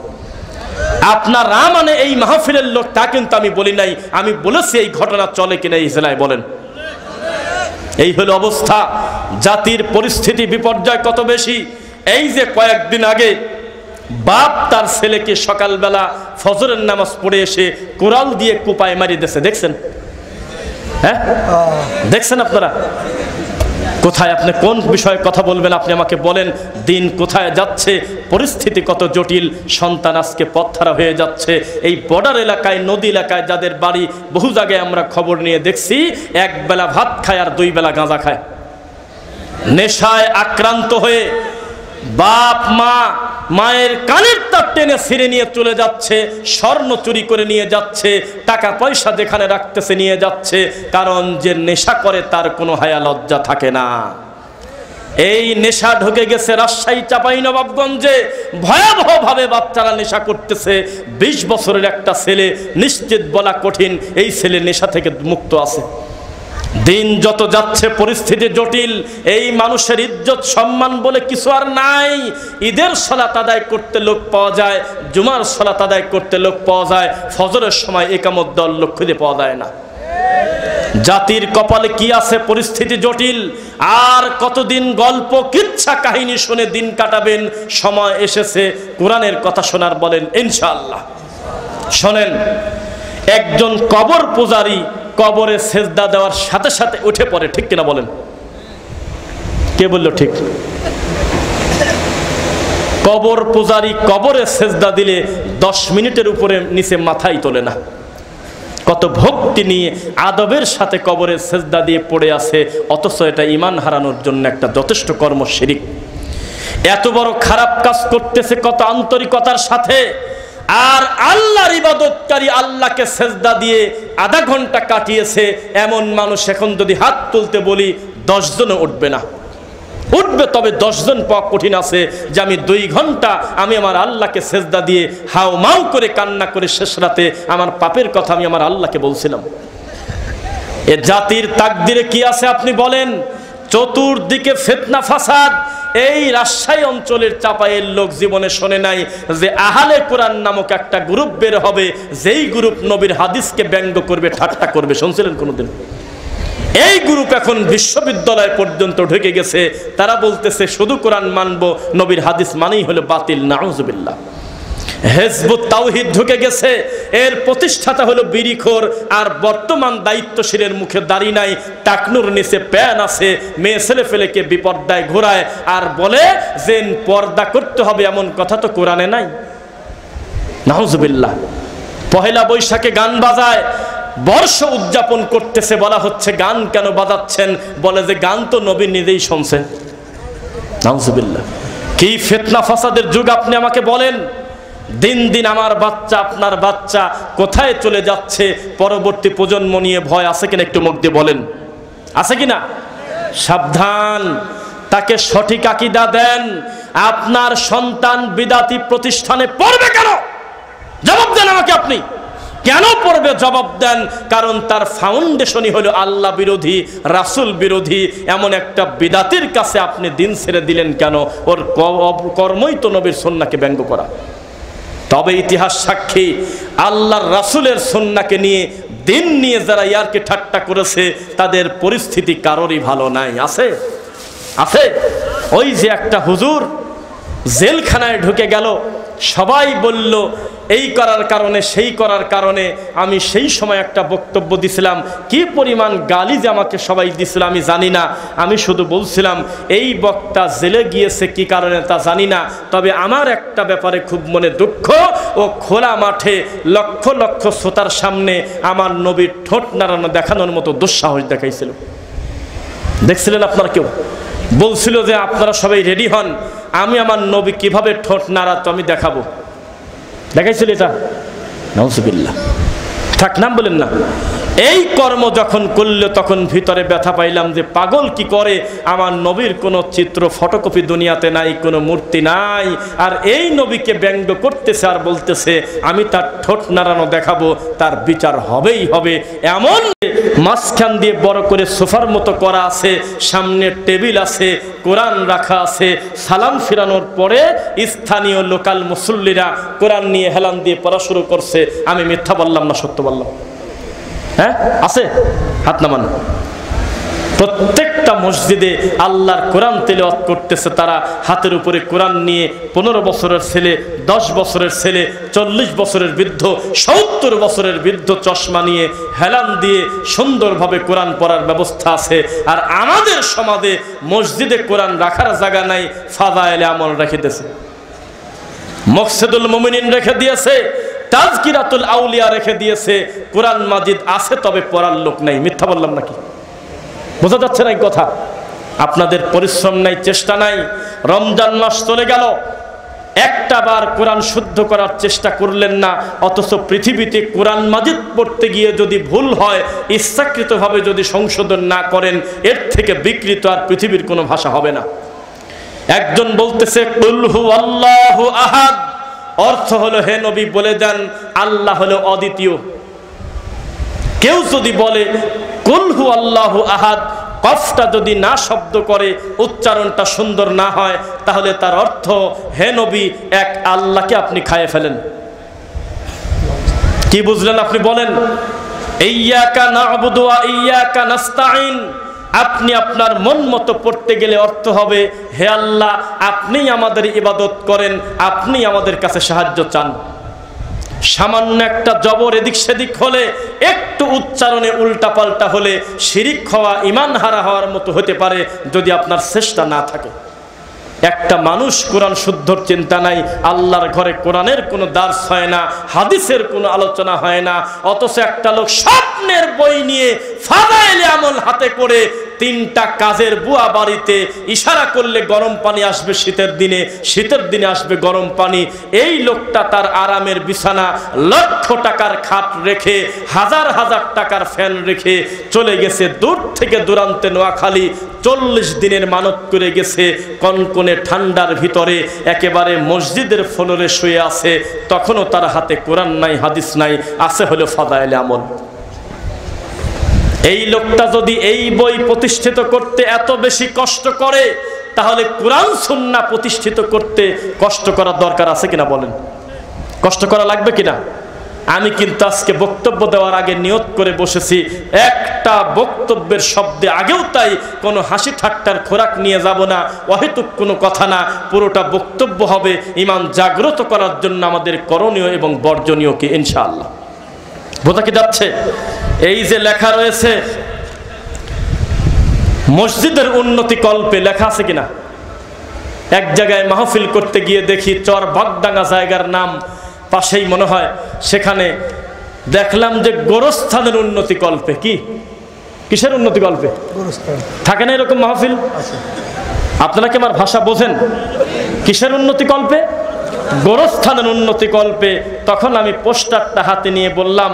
আপনারা মানে এই মাহফিলের লোক তা কিন্তু আমি বলি নাই, আমি বলেছি এই ঘটনা চলে কিনা এই জেলায় বলেন। এই হলো অবস্থা। জাতির পরিস্থিতি বিপর্যয় কত বেশি। এই যে কয়েকদিন আগে বাপ তার ছেলেকে সকালবেলা ফজরের নামাজ পড়ে এসে কোরাল দিয়ে কুপায় মারি দিয়েছে, দেখছেন? হ্যাঁ, দেখছেন আপনারা? কোথায় আপনি কোন বিষয়ে কথা বলবেন আপনি আমাকে বলেন। দিন কোথায় যাচ্ছে, পরিস্থিতি কত জটিল। সন্তান আজকে পথহারা হয়ে যাচ্ছে। এই বর্ডার এলাকায়, নদী এলাকায় যাদের বাড়ি, বহু জায়গায় আমরা খবর নিয়ে দেখছি, এক বেলা ভাত খায় আর 2 বেলা গাঁজা খায়। নেশায় আক্রান্ত হয়ে বাপ মা মায়ের কানের তার টেনে ছিঁড়ে নিয়ে চলে যাচ্ছে, স্বর্ণ চুরি করে নিয়ে যাচ্ছে, টাকা পয়সা যেখানে রাখতেছে নিয়ে যাচ্ছে, কারণ যে নেশা করে তার কোনো হায়া লজ্জা থাকে না। এই নেশা ঢুকে গেছে রাজশাহী চাঁপাইনবাবগঞ্জে, ভয়াবহভাবে বাচ্চারা নেশা করতেছে। 20 বছরের একটা ছেলে, নিশ্চিত বলা কঠিন এই ছেলে নেশা থেকে মুক্ত আছে। দিন যত যাচ্ছে পরিস্থিতি জটিল। এই মানুষের ইজ্জত সম্মান বলে কিছু আর নাই। ঈদের সালাত আদায় করতে লোক পাওয়া যায়, জুমার সালাত আদায় করতে লোক পাওয়া যায়, ফজরের সময় একামত দল লোক খুঁজে পাওয়া যায় না। জাতির কপালে কি আছে, পরিস্থিতি জটিল। আর কতদিন গল্প কিচ্ছা কাহিনী শুনে দিন কাটাবেন? সময় এসেছে কোরআনের কথা শোনার, বলেন ইনশাআল্লাহ। শোনেন, একজন কবর পূজারী কবরে সেজদা দেওয়ার সাথে সাথে উঠে পড়ে, ঠিক কিনা বলেন? কে বললো ঠিক? কবর পূজারী কবরে সেজদা দিলে 10 মিনিটের উপরে নিচে মাথাই তোলে না। কত ভক্তি নিয়ে আদবের সাথে কবরে সেজদা দিয়ে পড়ে আছে, অথচ এটা ঈমান হারানোর জন্য একটা যথেষ্ট কর্ম শিরিক। এত বড় খারাপ কাজ করতেছে কত আন্তরিকতার সাথে। আর আল্লাহর ইবাদতকারী আল্লাহকে সেজদা দিয়ে আধা ঘন্টা কাটিয়েছে এমন মানুষ এখন যদি হাত তুলতে বলি 10 জনও উঠবে না। উঠবে তবে 10 জন পাওয়া কঠিন আছে যে আমি 2 ঘন্টা আমি আমার আল্লাহকে সেজদা দিয়ে হাউ মাউ করে কান্না করে শেষ রাতে আমার পাপের কথা আমি আমার আল্লাহকে বলছিলাম। এ জাতির তাকদিরে কি আছে আপনি বলেন? চতুর্দিকে ফিতনা ফাসাদ। এই রাজশাহী অঞ্চলের চাপাইয়ের লোক জীবনে শোনে নাই যে আহলে কোরআন নামক একটা গ্রুপ বের হবে, যেই গ্রুপ নবীর হাদিসকে ব্যঙ্গ করবে, ঠাট্টা করবে। শুনছিলেন কোনোদিন? এই গ্রুপ এখন বিশ্ববিদ্যালয় পর্যন্ত ঢুকে গেছে। তারা বলতেছে শুধু কোরআন মানবো, নবীর হাদিস মানেই হলো বাতিল। নাউজুবিল্লাহ। হিজবুত তাওহীদ ঢুকে গেছে। এর প্রতিষ্ঠাতা হলো বিড়িখোর, আর বর্তমান দায়িত্বশীলের মুখে দাড়ি নাই, টাকনুর নিচে প্যান আছে, মেয়ে ছেলে ফেলেকে বিপর্দায় ঘোরায় আর বলে যে পর্দা করতে হবে। এমন কথা তো কোরআনে নাই। নাউজুবিল্লাহ। পহেলা বৈশাখে গান বাজায়, বর্ষ উদযাপন করতেছে, বলা হচ্ছে গান কেন বাজাচ্ছেন? বলে যে গান তো নবী নিজেই শুনছেন। নাউজুবিল্লাহ। কি ফিতনা ফাসাদের যুগ আপনি আমাকে বলেন। দিন দিন আমার বাচ্চা আপনার বাচ্চা কোথায় চলে যাচ্ছে, পরবর্তী প্রজন্ম নিয়ে ভয় আছে কিনা একটু মুখ দিয়ে বলেন, আছে কিনা? সাবধান, তাকে সঠিক আকীদা দেন। আপনার সন্তান বিদাতি প্রতিষ্ঠানে পড়বে কেন? জবাব দেন আমাকে আপনি। কেন পড়বে? জবাব দেন। কারণ তার ফাউন্ডেশনই হলো আল্লাহ বিরোধী, রাসূল বিরোধী। এমন একটা বিদাতির কাছে আপনি দিন ছেড়ে দিলেন কেন? ওর কর্মই তো নবীর সুন্নাহকে ব্যঙ্গ করা। তবে ইতিহাস সাক্ষী, আল্লাহর রাসূলের সুন্নাহকে নিয়ে, দিন নিয়ে যারা ইয়ারকে ঠাট্টা করেছে তাদের পরিস্থিতি কারোরই ভালো নাই। আছে? আছে? ওই যে একটা হুজুর জেলখানায় ঢুকে গেল, সবাই বলল এই করার কারণে সেই করার কারণে। আমি সেই সময় একটা বক্তব্য দিছিলাম, কি পরিমাণ গালি যে আমাকে সবাই দিছিল আমি জানি না। আমি শুধু বলছিলাম এই বক্তা জেলে গিয়েছে কি কারণে তা জানি না, তবে আমার একটা ব্যাপারে খুব মনে দুঃখ, ও খোলা মাঠে লক্ষ লক্ষ শ্রোতার সামনে আমার নবীর ঠোঁট নাড়ানো দেখানোর মতো দুঃসাহস দেখাইছিল। দেখছিলেন আপনারা? কেউ বলছিল যে আপনারা সবাই রেডি হন, আমি আমার নবী কিভাবে ঠোঁট নাড়াতো আমি দেখাবো। দেখাইছিল এটা? নাউজুবিল্লাহ। থাক, নাম বলেন না। এই কর্ম যখন করলো তখন ভিতরে ব্যথা পাইলাম যে পাগল কি করে, আমার নবীর কোনো চিত্র ফটোকপি দুনিয়াতে নাই, কোনো মূর্তি নাই, আর এই নবীকে ব্যঙ্গ করতেছে আর বলতেছে আমি তার ঠোঁট নাড়ানো দেখাবো, তার বিচার হবেই হবে। এমন মাঝখান দিয়ে বড় করে সোফার মতো করা আছে, সামনে টেবিল আছে, কোরআন রাখা আছে, সালাম ফিরানোর পরে স্থানীয় লোকাল মুসল্লিরা কোরআন নিয়ে হেলান দিয়ে পড়া শুরু করছে। আমি মিথ্যা বললাম না সত্য বললাম? হ্যাঁ আছে, হাত নামান। প্রত্যেকটা মসজিদে আল্লাহর কোরআন তেলাওয়াত করতেছে তারা, হাতের উপরে কোরআন নিয়ে। 15 বছরের ছেলে, 10 বছরের ছেলে, 40 বছরের বৃদ্ধ, 70 বছরের বৃদ্ধ চশমা নিয়ে হেলান দিয়ে সুন্দরভাবে কোরআন পড়ার ব্যবস্থা আছে। আর আমাদের সমাজে মসজিদে কোরআন রাখার জায়গা নাই, ফাদায়েলে আমল রেখে দিয়েছে, মকসেদুল মুমিনিন রেখে দিয়েছে, তাজকিরাতুল আউলিয়া রেখে দিয়েছে। কোরআন মাজিদ আছে তবে পড়ার লোক নাই। মিথ্যা বললাম নাকি? বোঝা যাচ্ছে না এই কথা? আপনাদের পরিশ্রম নাই, চেষ্টা নাই। রমজান মাস চলে গেল, একটা বার কোরআন শুদ্ধ করার চেষ্টা করলেন না, অথচ পৃথিবীতে কোরআন মাজিদ পড়তে গিয়ে যদি ভুল হয়, ইচ্ছাকৃতভাবে যদি সংশোধন না করেন, এর থেকে বিকৃত আর পৃথিবীর কোনো ভাষা হবে না। একজন বলতেছে কুল হু আল্লাহু আহাদ, অর্থ হলো হে নবী বলে দেন আল্লাহ হলো অদ্বিতীয়। কেউ যদি বলে কুল হু আল্লাহু আহাদ, কফটা যদি না শব্দ করে, উচ্চারণটা সুন্দর না হয়, তাহলে তার অর্থ হে নবী এক আল্লাহকে আপনি খাইয়ে ফেলেন। কি বুঝলেন আপনি বলেন? ইয়্যাকা না'বুদু ওয়া ইয়্যাকা নাস্তাঈন, আপনি আপনার মন মতো পড়তে গেলে অর্থ হবে হে আল্লাহ আপনি আমাদের ইবাদত করেন, আপনি আমাদের কাছে সাহায্য চান। সামান্য একটা জবর এদিক সেদিক হলে, একটু উচ্চারণে উল্টা পাল্টা হলে শিরিক হওয়া, ঈমান হারা হওয়ার মতো হতে পারে যদি আপনার চেষ্টা না থাকে। একটা মানুষ কোরআন শুদ্ধর চিন্তা নাই, আল্লাহর ঘরে কোরআনের কোনো দার্স হয় না, হাদিসের কোনো আলোচনা হয় না, অথচ একটা লোক স্বপ্নের বই নিয়ে ফাদায়েলে আমল হাতে করে 3টা কাজের বুয়া বাড়িতে, ইশারা করলে গরম পানি আসবে শীতের দিনে, শীতের দিনে আসবে গরম পানি। এই লোকটা তার আরামের বিছানা, লক্ষ টাকার খাট রেখে, হাজার হাজার টাকার ফ্যান রেখে চলে গেছে দূর থেকে দূরান্তে নোয়াখালী, 40 দিনের মানত করে গেছে, কনকনে ঠান্ডার ভিতরে একেবারে মসজিদের ফ্লোরে শুয়ে আছে, তখনও তার হাতে কোরআন নাই, হাদিস নাই, আছে হলো ফাদায়েলে আমল। এই লোকটা যদি এই বই প্রতিষ্ঠিত করতে এত বেশি কষ্ট করে, তাহলে কোরআন সুন্নাহ প্রতিষ্ঠিত করতে কষ্ট করার দরকার আছে কিনা বলেন? কষ্ট করা লাগবে কিনা? আমি কিন্তু আজকে বক্তব্য দেওয়ার আগে নিয়ত করে বসেছি, একটা বক্তব্যের শব্দে আগেও তাই কোনো হাসি ঠাট্টার খোরাক নিয়ে যাব না, অহেতুক কোনো কথা না, পুরোটা বক্তব্য হবে ঈমান জাগ্রত করার জন্য আমাদের করণীয় এবং বর্জনীয় কি, ইনশাআল্লাহ। বোঝা কি যাচ্ছে? এই যে লেখা রয়েছে মসজিদের উন্নতি কল্পে, লেখা আছে কিনা? এক জায়গায় মাহফিল করতে গিয়ে দেখি চর বাগডাঙ্গা জায়গার নাম পাশেই মনে হয়, সেখানে দেখলাম যে গোরস্থানের উন্নতি কল্পে। কি কিসের উন্নতি কল্পে? থাকে না এরকম মাহফিল? আপনারা কি আমার ভাষা বোঝেন? কিসের উন্নতি কল্পে? গোরস্থানের উন্নতি কল্পে। তখন আমি পোস্টারটা হাতে নিয়ে বললাম,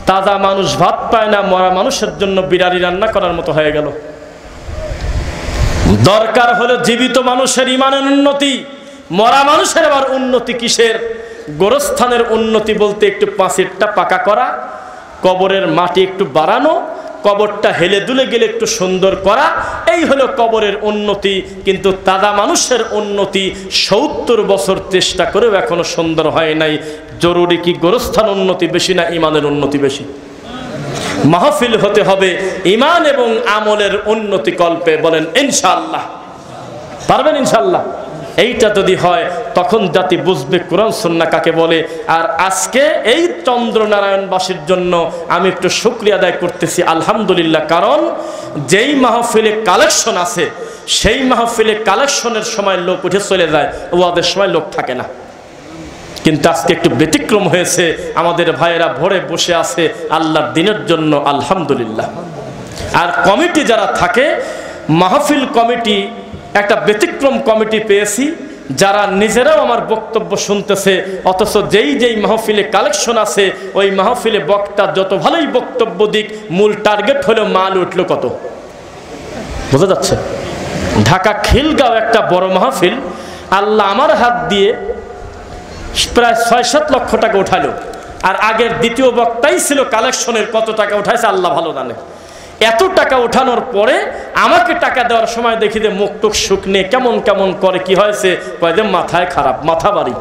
তাজা মানুষ ভাত পায় না, মরা মানুষের জন্য বিরানি রান্না করার মতো হয়ে গেল। দরকার হলো জীবিত মানুষের ঈমানের উন্নতি, মরা মানুষের আবার উন্নতি কিসের? গোরস্থানের উন্নতি বলতে একটু পাঁচিরটা পাকা করা, কবরের মাটি একটু বাড়ানো, কবরটা হেলে দুলে গেলে একটু সুন্দর করা, এই হলো কবরের উন্নতি। কিন্তু তাজা মানুষের উন্নতি 70 বছর চেষ্টা করেও এখনো সুন্দর হয় নাই। জরুরি কি গোরস্থান উন্নতি বেশি না ঈমানের উন্নতি বেশি? মাহফিল হতে হবে ঈমান এবং আমলের উন্নতি কল্পে। বলেন ইনশাআল্লাহ। পারবেন ইনশাআল্লাহ? এইটা যদি হয় তখন জাতি বুঝবে কোরআন সুন্নাহ কাকে বলে। আর আজকে এই চন্দ্রনারায়ণবাসীর জন্য আমি একটু শুকরিয়া আদায় করতেছি আলহামদুলিল্লাহ, কারণ যেই মাহফিলে কালেকশন আছে সেই মাহফিলে কালেকশনের সময় লোক উঠে চলে যায়, ওয়াদের সময় লোক থাকে না। কিন্তু আজকে একটু ব্যতিক্রম হয়েছে, আমাদের ভাইয়েরা ভোরে বসে আছে আল্লাহর দিনের জন্য আলহামদুলিল্লাহ। আর কমিটি যারা থাকে, মাহফিল কমিটি একটা ব্যতিক্রম কমিটি পেয়েছি, যারা নিজেরাও আমার বক্তব্য শুনতেছে, অথচ যেই মাহফিলে কালেকশন আছে ওই মাহফিলে বক্তা যত ভালোই বক্তব্য দিক, মূল টার্গেট হলো মাল উঠলো কত। বোঝা যাচ্ছে? ঢাকা খিলগাঁও একটা বড় মাহফিল, আল্লাহ আমার হাত দিয়ে প্রায় ৬-৭ লক্ষ টাকা উঠালো। আর আগের দ্বিতীয় বক্তাই ছিল কালেকশনের, কত টাকা উঠাইছে আল্লাহ ভালো জানে। এত টাকা উঠানোর পরে আমাকে টাকা দেওয়ার সময় দেখি যে মুখ টুক শুকনে কেমন কেমন করে। কি হয়েছে? কয় যে মাথায় খারাপ, মাথা বাড়ি,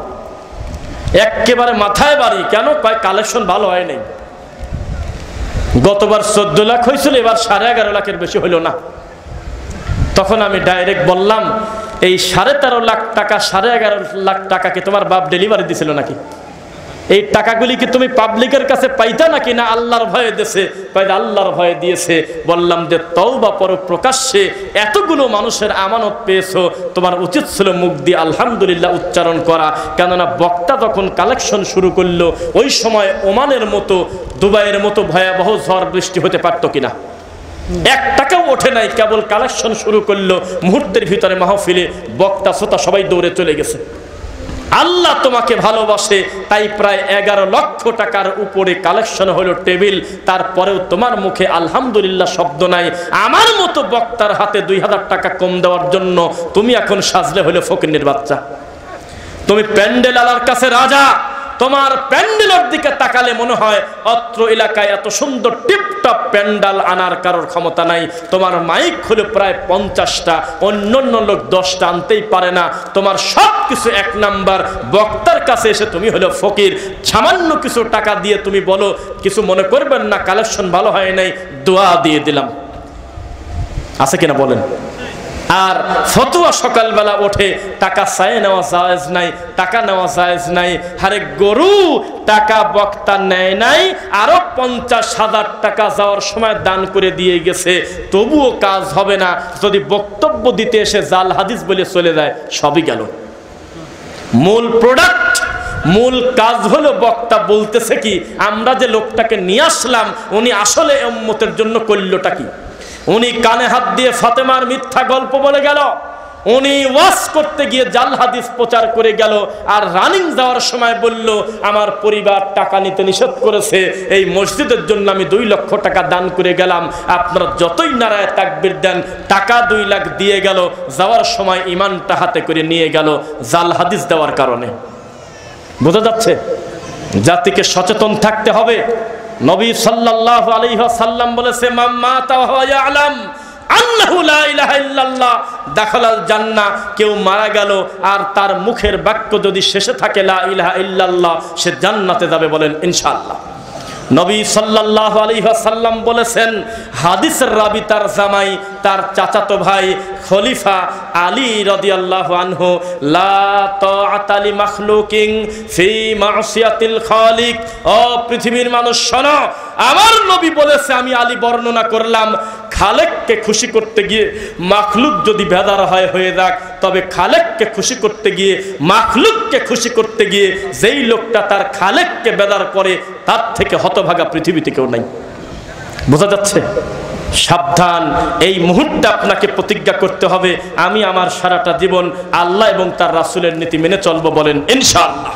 একেবারে মাথায় বাড়ি। কেন? কয় কালেকশন ভালো হয় নাই। গতবার 14 লাখ হয়েছিল, এবার 11.5 লাখের বেশি হইল না। তখন আমি ডাইরেক্ট বললাম, এই 13.5 লাখ টাকা 11.5 লাখ টাকাকে তোমার বাপ ডেলিভারি দিছিল নাকি? এই টাকাগুলি কি তুমি পাবলিকের কাছে পাইতা নাকি না আল্লাহর ভয়ে দিয়েছে? আল্লাহর ভয়ে দিয়েছে। বললাম যে তওবা করো, প্রকাশ্যে এতগুলো মানুষের আমানত পেয়েছো, তোমার উচিত ছিল মুখ দিয়ে আলহামদুলিল্লাহ উচ্চারণ করা। কেননা বক্তা যখন কালেকশন শুরু করলো ওই সময় ওমানের মতো, দুবাইয়ের মতো ভয়াবহ ঝড় বৃষ্টি হতে পারতো কিনা? 1 টাকাও ওঠে নাই, কেবল কালেকশন শুরু করলো, মুহূর্তের ভিতরে মাহফিলে বক্তা শ্রোতা সবাই দৌড়ে চলে গেছে। আল্লাহ তোমাকে ভালোবাসে, তাই প্রায় 11 লক্ষ টাকার উপরে কালেকশন হলো টেবিল, তারপরেও তোমার মুখে আলহামদুলিল্লাহ শব্দ নাই। আমার মতো বক্তার হাতে 2000 টাকা কম দেওয়ার জন্য তুমি এখন সাজলে হলো ফকিন্নির বাচ্চা। তুমি প্যান্ডেল আলার কাছে রাজা, তোমার প্যান্ডেলের দিকে তাকালে মনে হয় অত্র এলাকায় এত সুন্দর টিপটপ প্যান্ডেল আনার কারোর ক্ষমতা নাই। তোমার মাইক হলো প্রায় 50টা, অন্য লোক 10টা আনতেই পারে না। তোমার সব কিছু 1 নাম্বার, বক্তার কাছে এসে তুমি হলো ফকির। সামান্য কিছু টাকা দিয়ে তুমি বলো কিছু মনে করবেন না, কালেকশন ভালো হয় নাই, দোয়া দিয়ে দিলাম। আছে কিনা বলেন? আর ফতোয়া সকালবেলা ওঠে টাকা চাই নেওয়া জায়েজ নাই, টাকা নেওয়া জায়েজ নাই। আরে গরু, টাকা বক্তা নেয় নাই, আরো 50,000 টাকা যাওয়ার সময় দান করে দিয়ে গেছে, তবুও কাজ হবে না। যদি বক্তব্য দিতে এসে জাল হাদিস বলে চলে যায়, সবই গেল। মূল প্রোডাক্ট, মূল কাজ হলো বক্তা বলতেছে কি, আমরা যে লোকটাকে নিয়ে আসলাম উনি আসলে উম্মতের জন্য করলোটা কি? উনি কানে হাত দিয়ে ফাতেমার মিথ্যা গল্প বলে গেল, উনি ওয়াজ করতে গিয়ে জাল হাদিস প্রচার করে গেল, আর রানিং যাওয়ার সময় বলল আমার পরিবার টাকা নিতে নিষেধ করেছে, এই মসজিদের জন্য আমি 2 লক্ষ টাকা দান করে গেলাম। আপনারা যতই নারায়ে তাকবীর দেন, টাকা 2 লাখ দিয়ে গেল, যাওয়ার সময় ইমানটা হাতে করে নিয়ে গেল জাল হাদিস দেওয়ার কারণে। বোঝা যাচ্ছে? জাতিকে সচেতন থাকতে হবে। নবী সাল্লাল্লাহু আলাইহি ওয়াসাল্লাম বলেছে, মান মাতা ওয়া হুয়া ইয়ালাম আন্নাহু লা ইলাহা ইল্লাল্লাহ দাখালাল জান্নাহ। কেউ মারা গেল আর তার মুখের বাক্য যদি শেষে থাকে লা ইলাহা ইল্লাল্লাহ, সে জান্নাতে যাবে, বলেন ইনশাআল্লাহ। নবী সাল্লাল্লাহু আলাইহি ওয়াসাল্লাম বলেছেন, হাদিসের রাবি তার জামাই, তার চাচাতো ভাই খলিফা আলী রাদিয়াল্লাহু আনহু, লা তাআতা লি মাখলুকিন ফি মাসিয়াতিল খালিক। ও পৃথিবীর মানুষ শোনো, আমার নবী বলেছে, আমি আলী বর্ণনা করলাম, খালেককে খুশি করতে গিয়ে মাখলুক যদি বেদার হয় হয়ে যাক, তবে খালেককে খুশি করতে গিয়ে, মাখলুককে খুশি করতে গিয়ে যেই লোকটা তার খালেককে বেদার করে, তার থেকে হতভাগা পৃথিবীতে কেউ নাই। বোঝা যাচ্ছে? সাবধান, এই মুহূর্তে আপনাকে প্রতিজ্ঞা করতে হবে, আমি আমার সারাটা জীবন আল্লাহ এবং তার রাসূলের নীতি মেনে চলবো, বলেন ইনশাআল্লাহ।